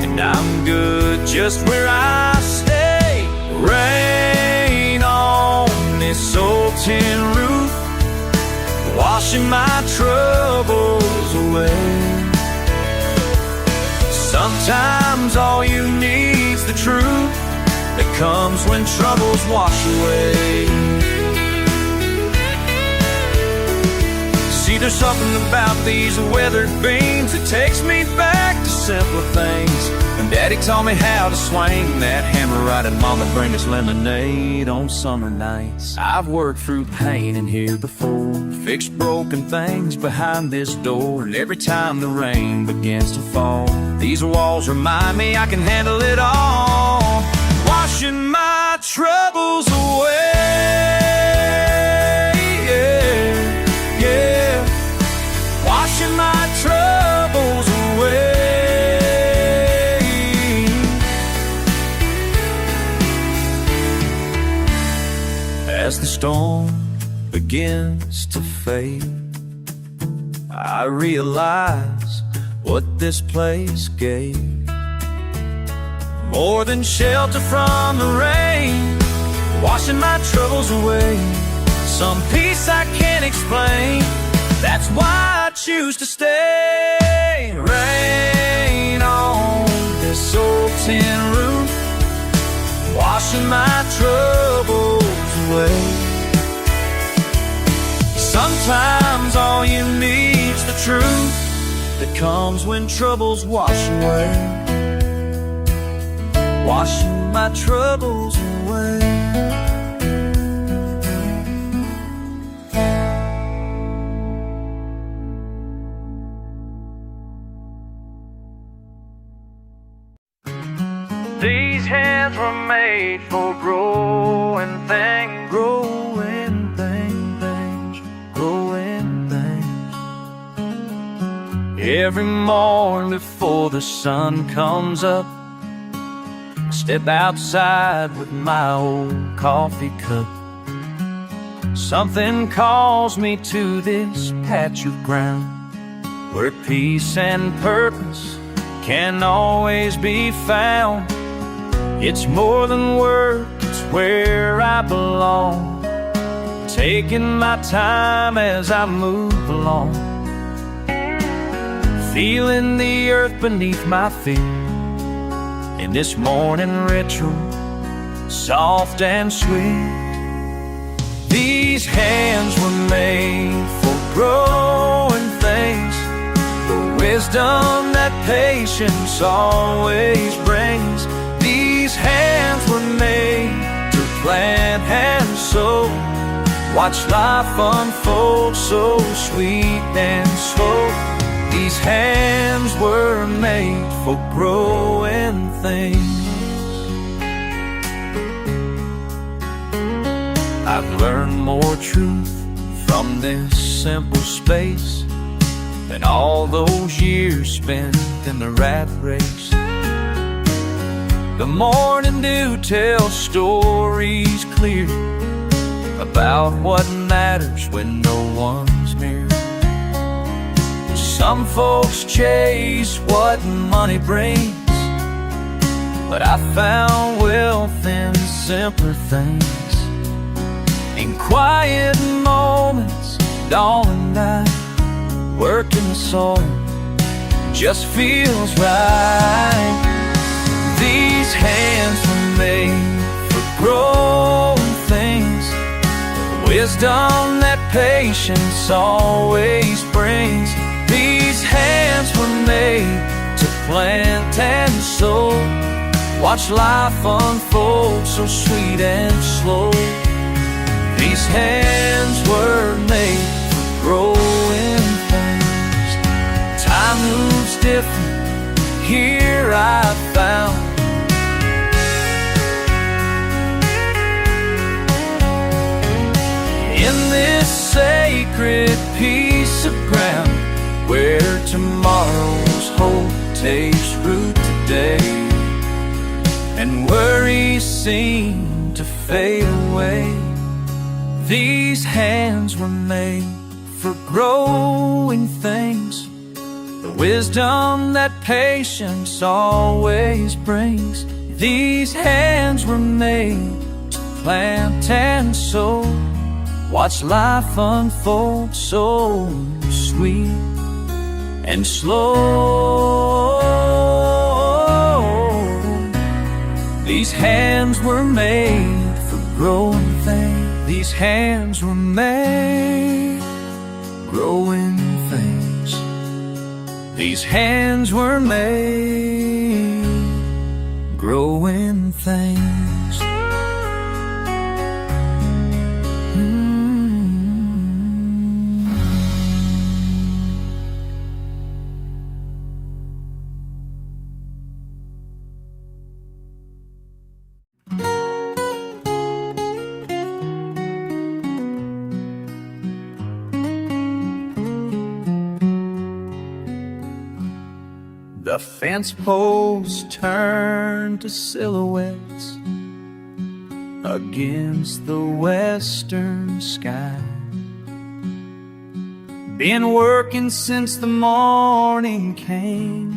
And I'm good just where I stay. Rain on this old tin roof, washing my troubles away. Sometimes all you need's the truth that comes when troubles wash away. See, there's something about these weathered beams that takes me back to simpler things. When Daddy taught me how to swing that hammer right, and Mama bring us lemonade on summer nights. I've worked through pain in here before, fixed broken things behind this door, and every time the rain begins to fall, these walls remind me I can handle it all. Washing my troubles away, yeah, yeah. Washing my troubles away. As the storm begins to fade, I realize what this place gave. More than shelter from the rain, washing my troubles away. Some peace I can't explain, that's why I choose to stay. Rain on this old tin roof, washing my troubles away. Sometimes all you need's the truth that comes when troubles wash away. Washing my troubles away. These hands were made for growing things, Growing things, growing things. Every morning before the sun comes up, step outside with my old coffee cup. Something calls me to this patch of ground where peace and purpose can always be found. It's more than work, it's where I belong. Taking my time as I move along, feeling the earth beneath my feet. In this morning ritual, soft and sweet. These hands were made for growing things, the wisdom that patience always brings. These hands were made to plant and sow, watch life unfold so sweet and slow. These hands were made for growing things. I've learned more truth from this simple space than all those years spent in the rat race. The morning dew tells stories clear about what matters when no one's near. Some folks chase what money brings, but I found wealth in simpler things. In quiet moments, dawn and night, working the soil just feels right. These hands were made for growing things, the wisdom that patience always brings. These hands were made to plant and sow, watch life unfold so sweet and slow. These hands were made for growing things. Time moves different, here I found. In this sacred piece of ground, where tomorrow's hope takes root today, and worries seem to fade away. These hands were made for growing things, the wisdom that patience always brings. These hands were made to plant and sow, watch life unfold so sweet and slow. These hands were made for growing things. These hands were made growing things. These hands were made growing things. The fence posts turned to silhouettes against the western sky. Been working since the morning came,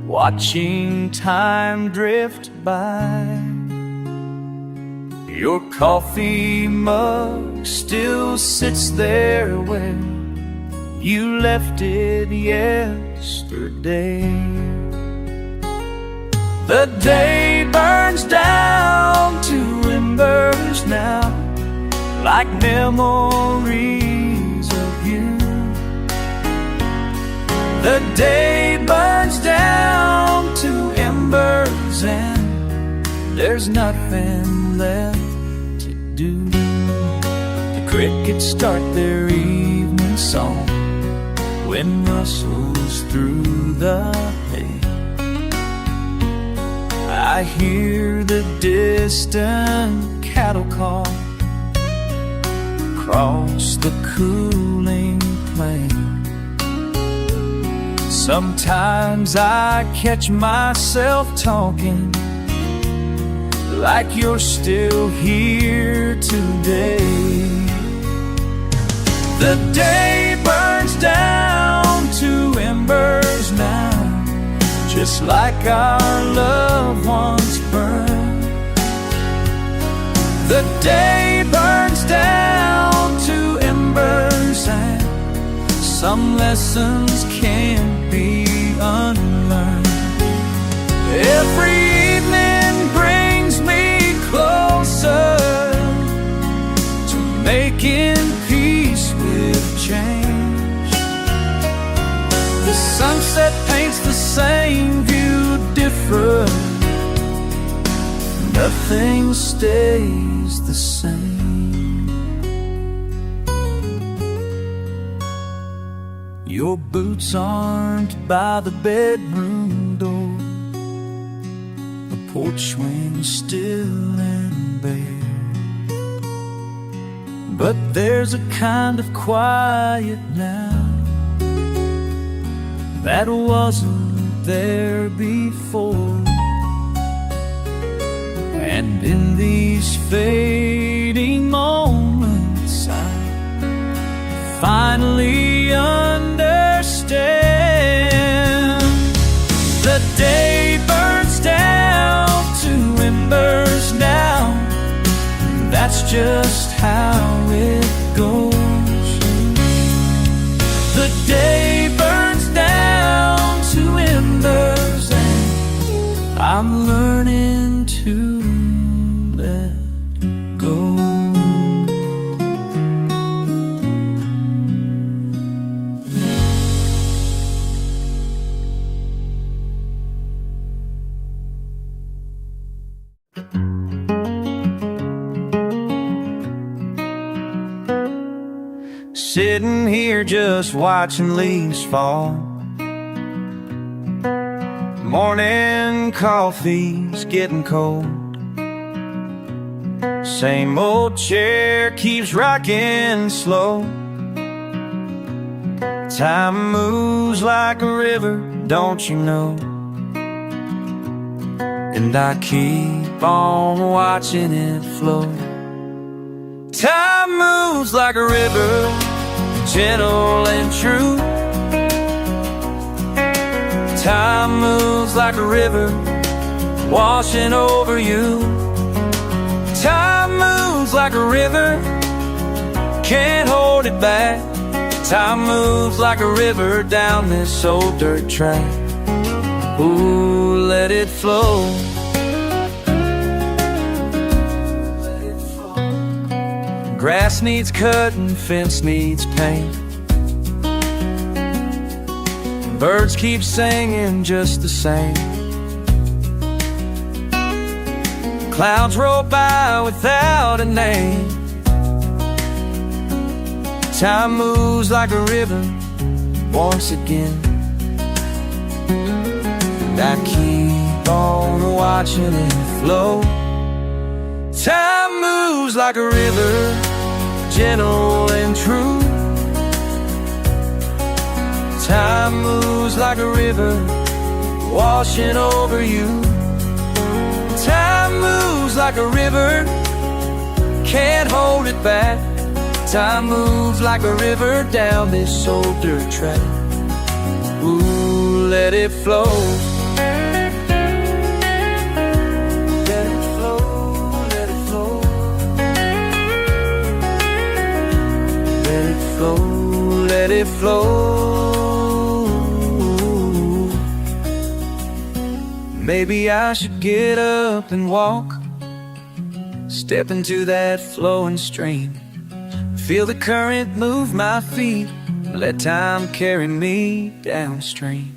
watching time drift by. Your coffee mug still sits there where you left it yesterday. The day burns down to embers now, like memories of you. The day burns down to embers and there's nothing left to do. The crickets start their evening song, wind rustles through the hay. I hear the distant cattle call across the cooling plain. Sometimes I catch myself talking like you're still here today. The day burns down to embers now, just like our loved ones burned. The day burns down to embers and some lessons can't be unlearned. Every evening brings me closer to making peace with change. The sunset paints the same view different. Nothing stays the same. Your boots aren't by the bedroom door, the porch swing's still and bare. But there's a kind of quiet now that wasn't there before. And in these fading moments I finally understand. The day burns down to embers now, that's just how it goes. The day burns down to embers and I'm learning to let go. Sitting here just watching leaves fall. Morning coffee's getting cold. Same old chair keeps rocking slow. Time moves like a river, don't you know? And I keep on watching it flow. Time moves like a river, gentle and true. Time moves like a river, washing over you. Time moves like a river, can't hold it back. Time moves like a river down this old dirt track. Ooh, let it flow. Grass needs cutting, fence needs paint. Birds keep singing just the same. Clouds roll by without a name. Time moves like a river once again, and I keep on watching it flow. Time moves like a river, gentle and true. Time moves like a river, washing over you. Time moves like a river, can't hold it back. Time moves like a river down this old dirt track. Ooh, let it flow. Let it flow, let it flow. Let it flow, let it flow. Maybe I should get up and walk, step into that flowing stream, feel the current move my feet, let time carry me downstream.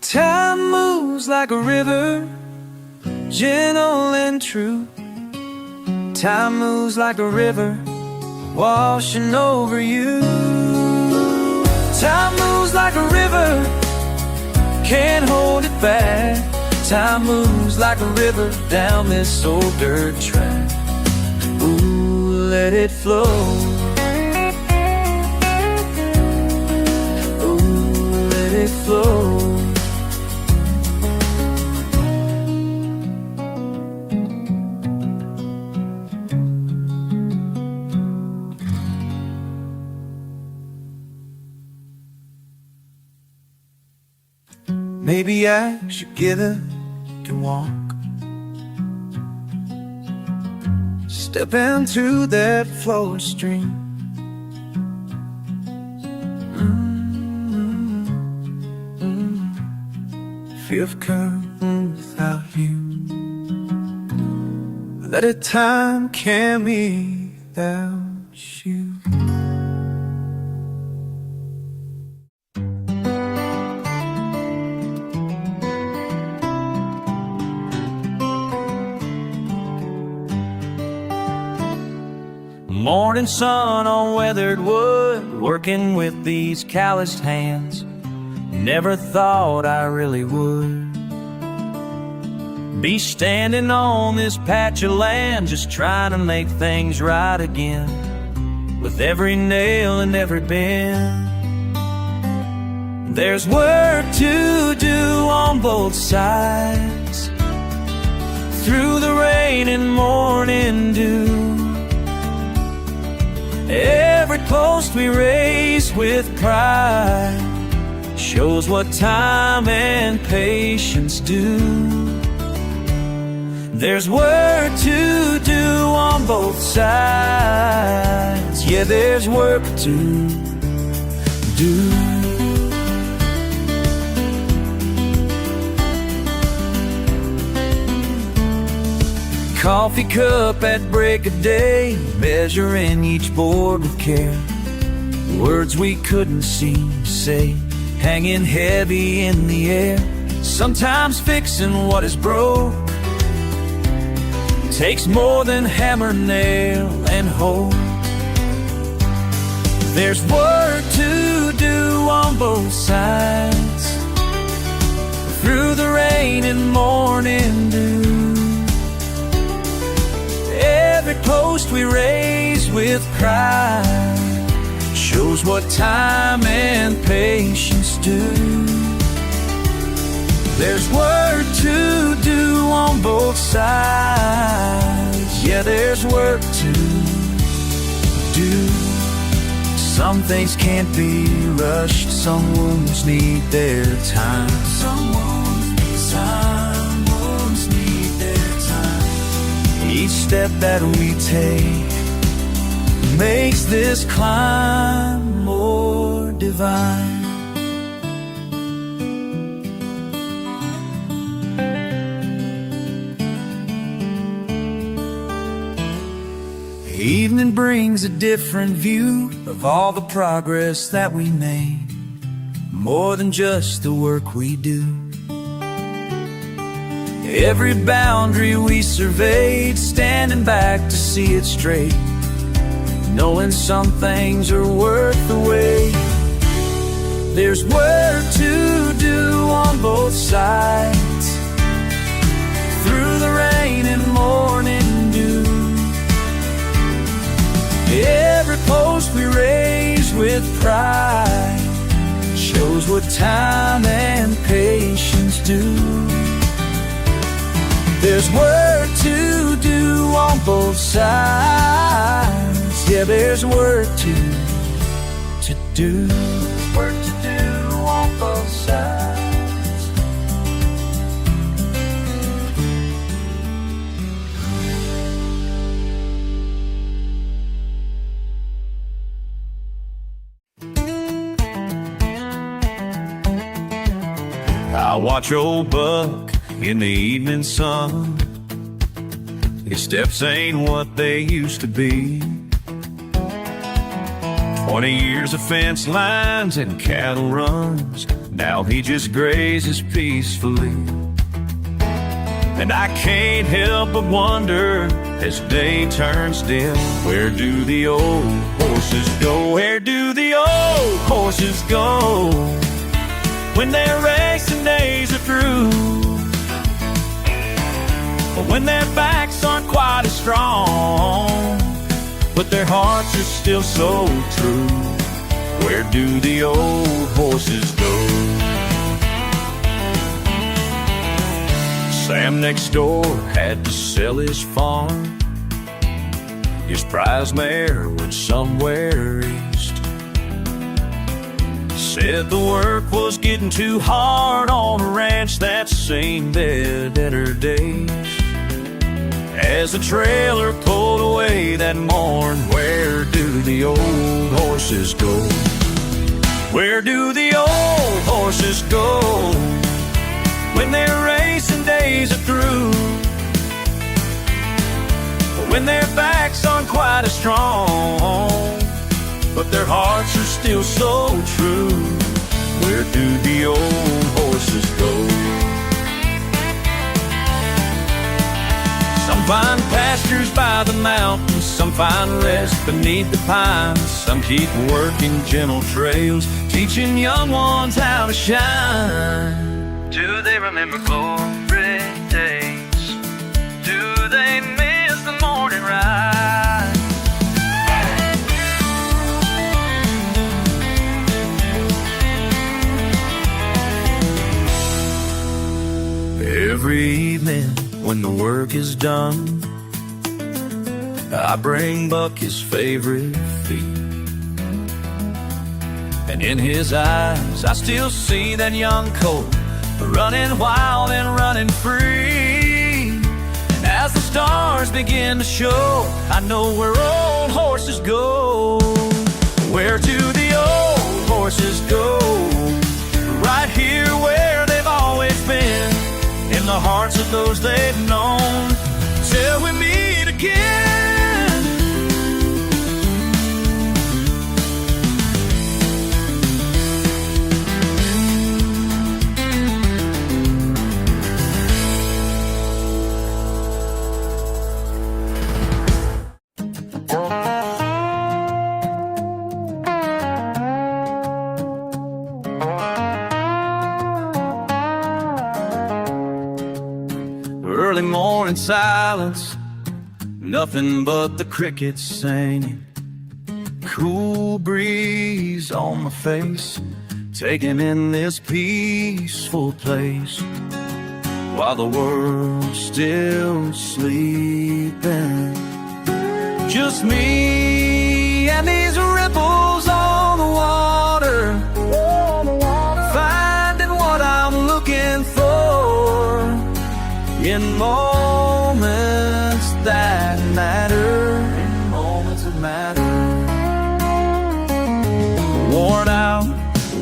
Time moves like a river, gentle and true. Time moves like a river, washing over you. Time moves like a river, can't hold it back. Time moves like a river down this old dirt track. Ooh, let it flow. Ooh, let it flow. Maybe I should get up and walk, step into that flowing stream. Feel the current without you. Let it time carry me without you. Morning sun on weathered wood, working with these calloused hands. Never thought I really would be standing on this patch of land, just trying to make things right again, with every nail and every bend. There's work to do on both sides, through the rain and morning dew. Every post we raise with pride shows what time and patience do. There's work to do on both sides. Yeah, there's work to do. Coffee cup at break of day, measuring each board with care. Words we couldn't seem to say, hanging heavy in the air. Sometimes fixing what is broke takes more than hammer, nail, and hope. There's work to do on both sides, through the rain and morning dew. Every post we raise with pride shows what time and patience do. There's work to do on both sides. Yeah, there's work to do. Some things can't be rushed, some wounds need their time. Some wounds need their time. Each step that we take makes this climb more divine. evening brings a different view of all the progress that we made, more than just the work we do. Every boundary we surveyed, standing back to see it straight, knowing some things are worth the wait. There's work to do on both sides, through the rain and morning dew. Every post we raise with pride shows what time and patience do. There's work to do on both sides. Yeah, there's work to do. Work to do on both sides. I watch old Buck in the evening sun. His steps ain't what they used to be. 20 years of fence lines and cattle runs, now he just grazes peacefully. And I can't help but wonder, as day turns dim, where do the old horses go? Where do the old horses go when their racing days are through? When their backs aren't quite as strong, but their hearts are still so true. Where do the old horses go? Sam next door had to sell his farm. His prize mare went somewhere east. Said the work was getting too hard on a ranch that's seen dead in her days. As the trailer pulled away that morn, where do the old horses go? Where do the old horses go when their racing days are through? When their backs aren't quite as strong, but their hearts are still so true. Where do the old horses go? Some find pastures by the mountains, some find rest beneath the pines. Some keep working gentle trails, teaching young ones how to shine. Do they remember glory days? Do they miss the morning ride? Every evening when the work is done, I bring Buck his favorite feed. And in his eyes I still see that young colt, running wild and running free. And as the stars begin to show, I know where old horses go. Where do the old horses go? Right here where they've always been, in the hearts of those they've known, till we meet again. Early morning silence, nothing but the crickets singing. Cool breeze on my face, taking in this peaceful place, while the world's still sleeping. Just me and these ripples on the water, finding what I'm looking for in moments that matter, in moments that matter. Worn out,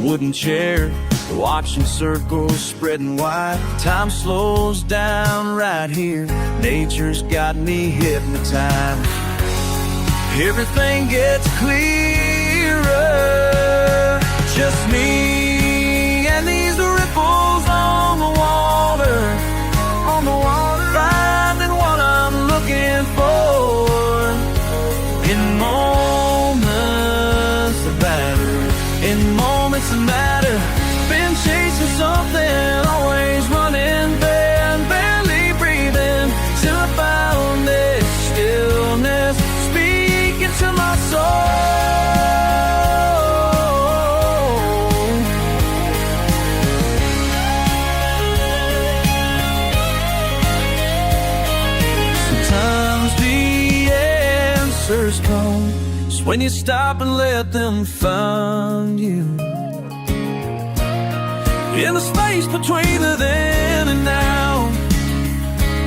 wooden chair, watching circles spreading wide. Time slows down right here, nature's got me hypnotized. everything gets clearer. Just me and these ripples on the water, finding what I'm looking for in moments that matter, in moments that matter. Been chasing something, always running, barely breathing, till I found this stillness speaking to my soul. Sometimes the answers come just when you stop and let them find you. In the space between the then and now,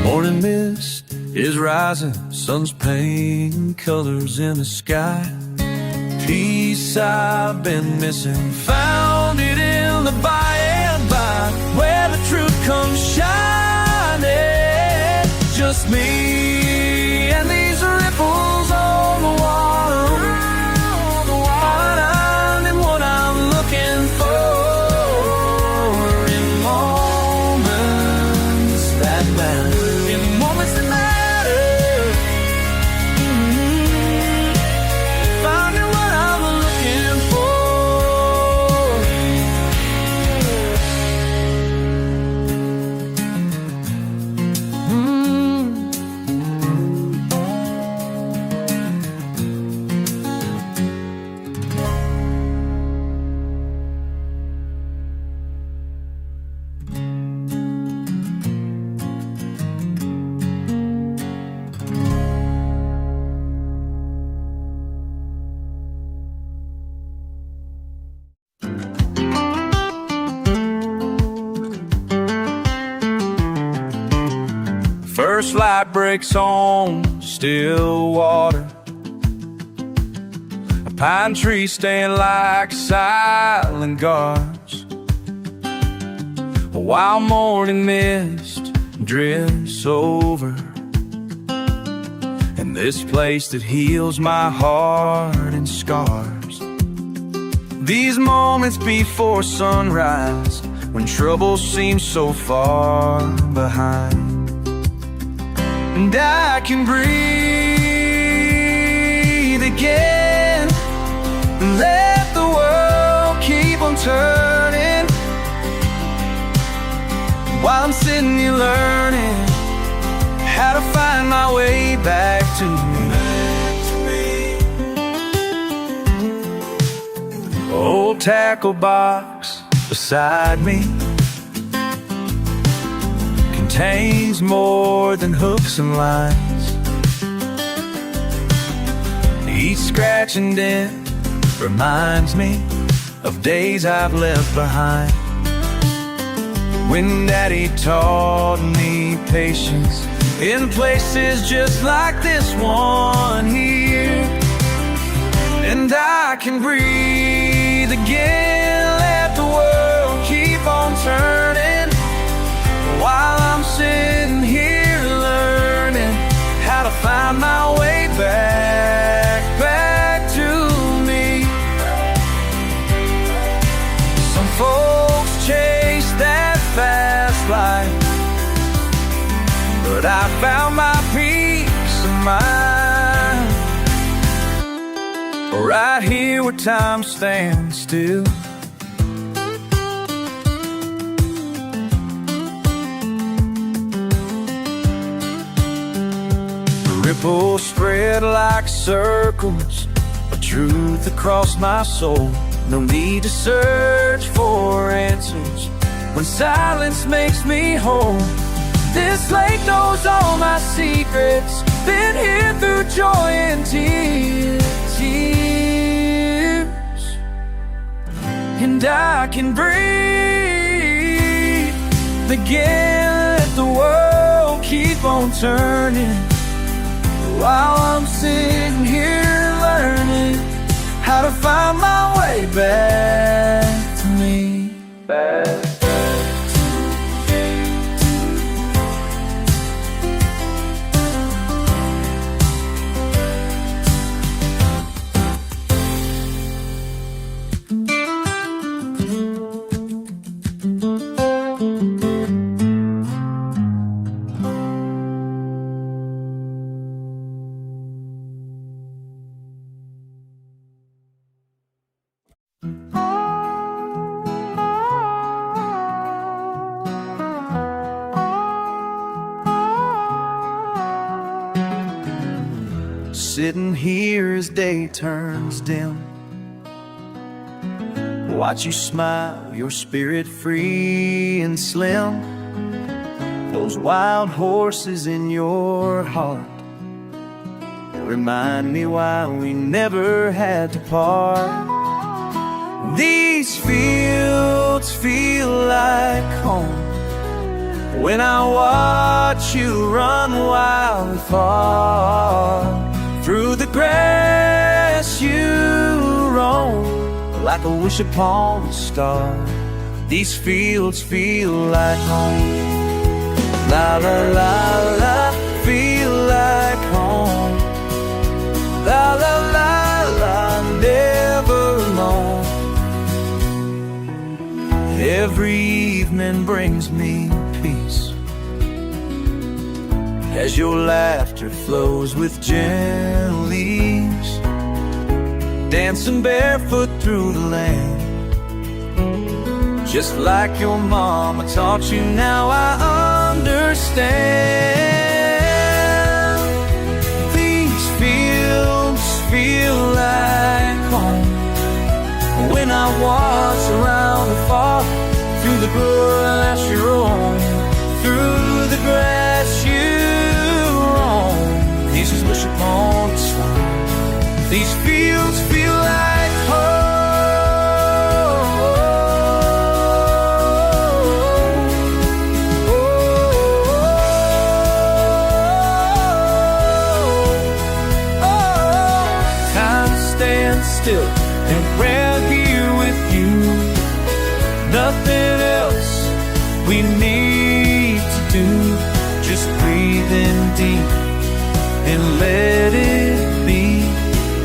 morning mist is rising, sun's painting colors in the sky. Peace I've been missing, found it in the by and by, where the truth comes shining. Just me and these ripples on the water, finding what I'm looking for. First light breaks on still water, a pine tree stand like silent guards, while morning mist drifts over, and this place that heals my heart and scars. These moments before sunrise, when trouble seems so far behind, and I can breathe again, let the world keep on turning, while I'm sitting here learning how to find my way back to me. Old tackle box beside me contains more than hooks and lines. Each scratch and dent reminds me of days I've left behind, when Daddy taught me patience in places just like this one here. And I can breathe again, let the world keep on turning, while I'm sitting here learning how to find my way back to me. Some folks chase that fast life, but I found my peace of mind right here where time stands still. Ripples spread like circles of truth across my soul. No need to search for answers when silence makes me whole. This lake knows all my secrets, been here through joy and tears. And I can breathe again, let the world keep on turning, while I'm sitting here learning how to find my way back to me. Back. sitting here as day turns dim. Watch you smile, your spirit free and slim. Those wild horses in your heart remind me why we never had to part. These fields feel like home when I watch you run wild and far. Through the grass you roam like a wish upon a star. These fields feel like home. La la la la, feel like home. La la la la, never alone. Every evening brings me peace as your laughter flows with gentle ease, dancing barefoot through the land. Just like your mama taught you, now I understand. These fields feel like home when I watch around the far. Through the grass you roam, through the grass you roam. These is wish upon a star. These fields feel like home. Time stands still and we're here with you. Nothing else we need to do. Just breathe in deep and let it be.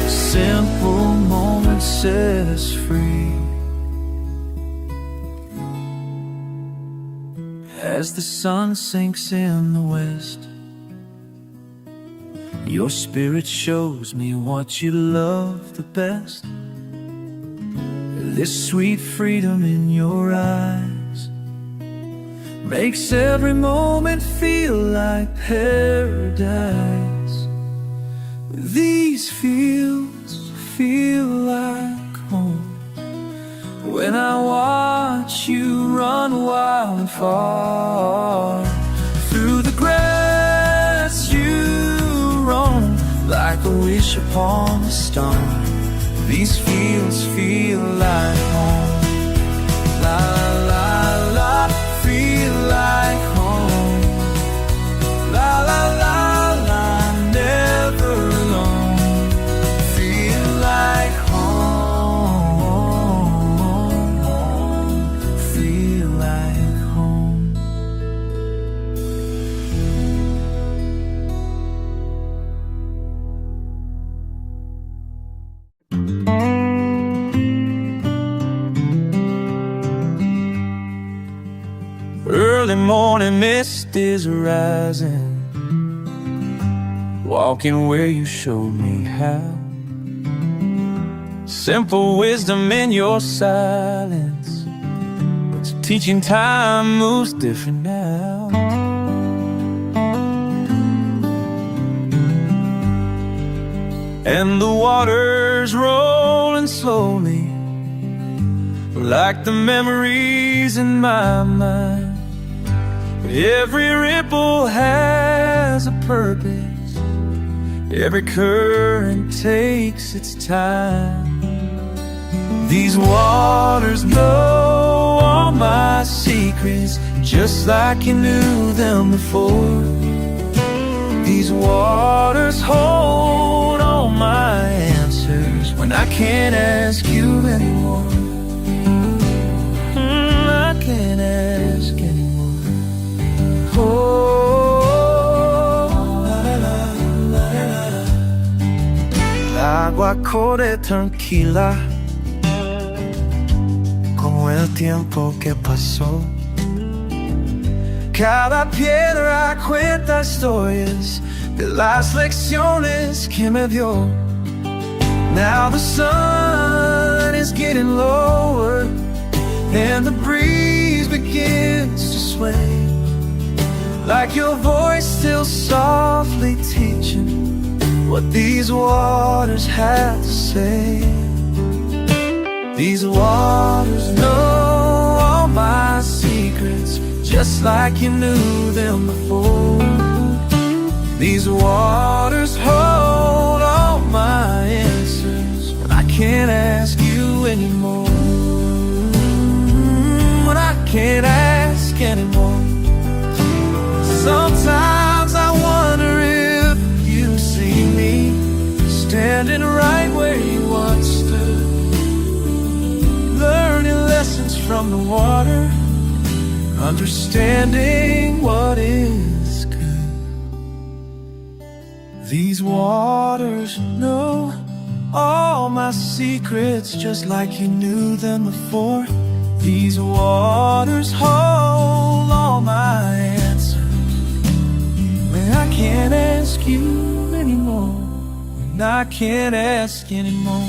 A simple moment set us free. As the sun sinks in the west, your spirit shows me what you love the best. This sweet freedom in your eyes makes every moment feel like paradise. These fields feel like home when I watch you run wild and far. Through the grass you roam like a wish upon a star. These fields feel like home. La la la, feel like home. La la la la, never alone. Feel like home. Feel like home. Early morning mist is rising, walking where you showed me how. Simple wisdom in your silence, but teaching time moves different now. And the water's rolling slowly, like the memories in my mind. Every ripple has a purpose, every current takes its time. These waters know all my secrets, just like you knew them before. These waters hold all my answers when I can't ask you anymore. I can't ask anymore. La agua corre tranquila como el tiempo que pasó. Cada piedra cuenta historias de las lecciones que me dio. Now the sun is getting lower and the breeze begins to sway, like your voice still softly teaching what these waters have to say. These waters know all my secrets, just like you knew them before. These waters hold all my answers when I can't ask you anymore. When I can't ask anymore. Sometimes I wonder if you see me standing right where you once stood, learning lessons from the water, understanding what is good. These waters know all my secrets, just like you knew them before. These waters hold all my answers when I can't ask you anymore. When I can't ask anymore.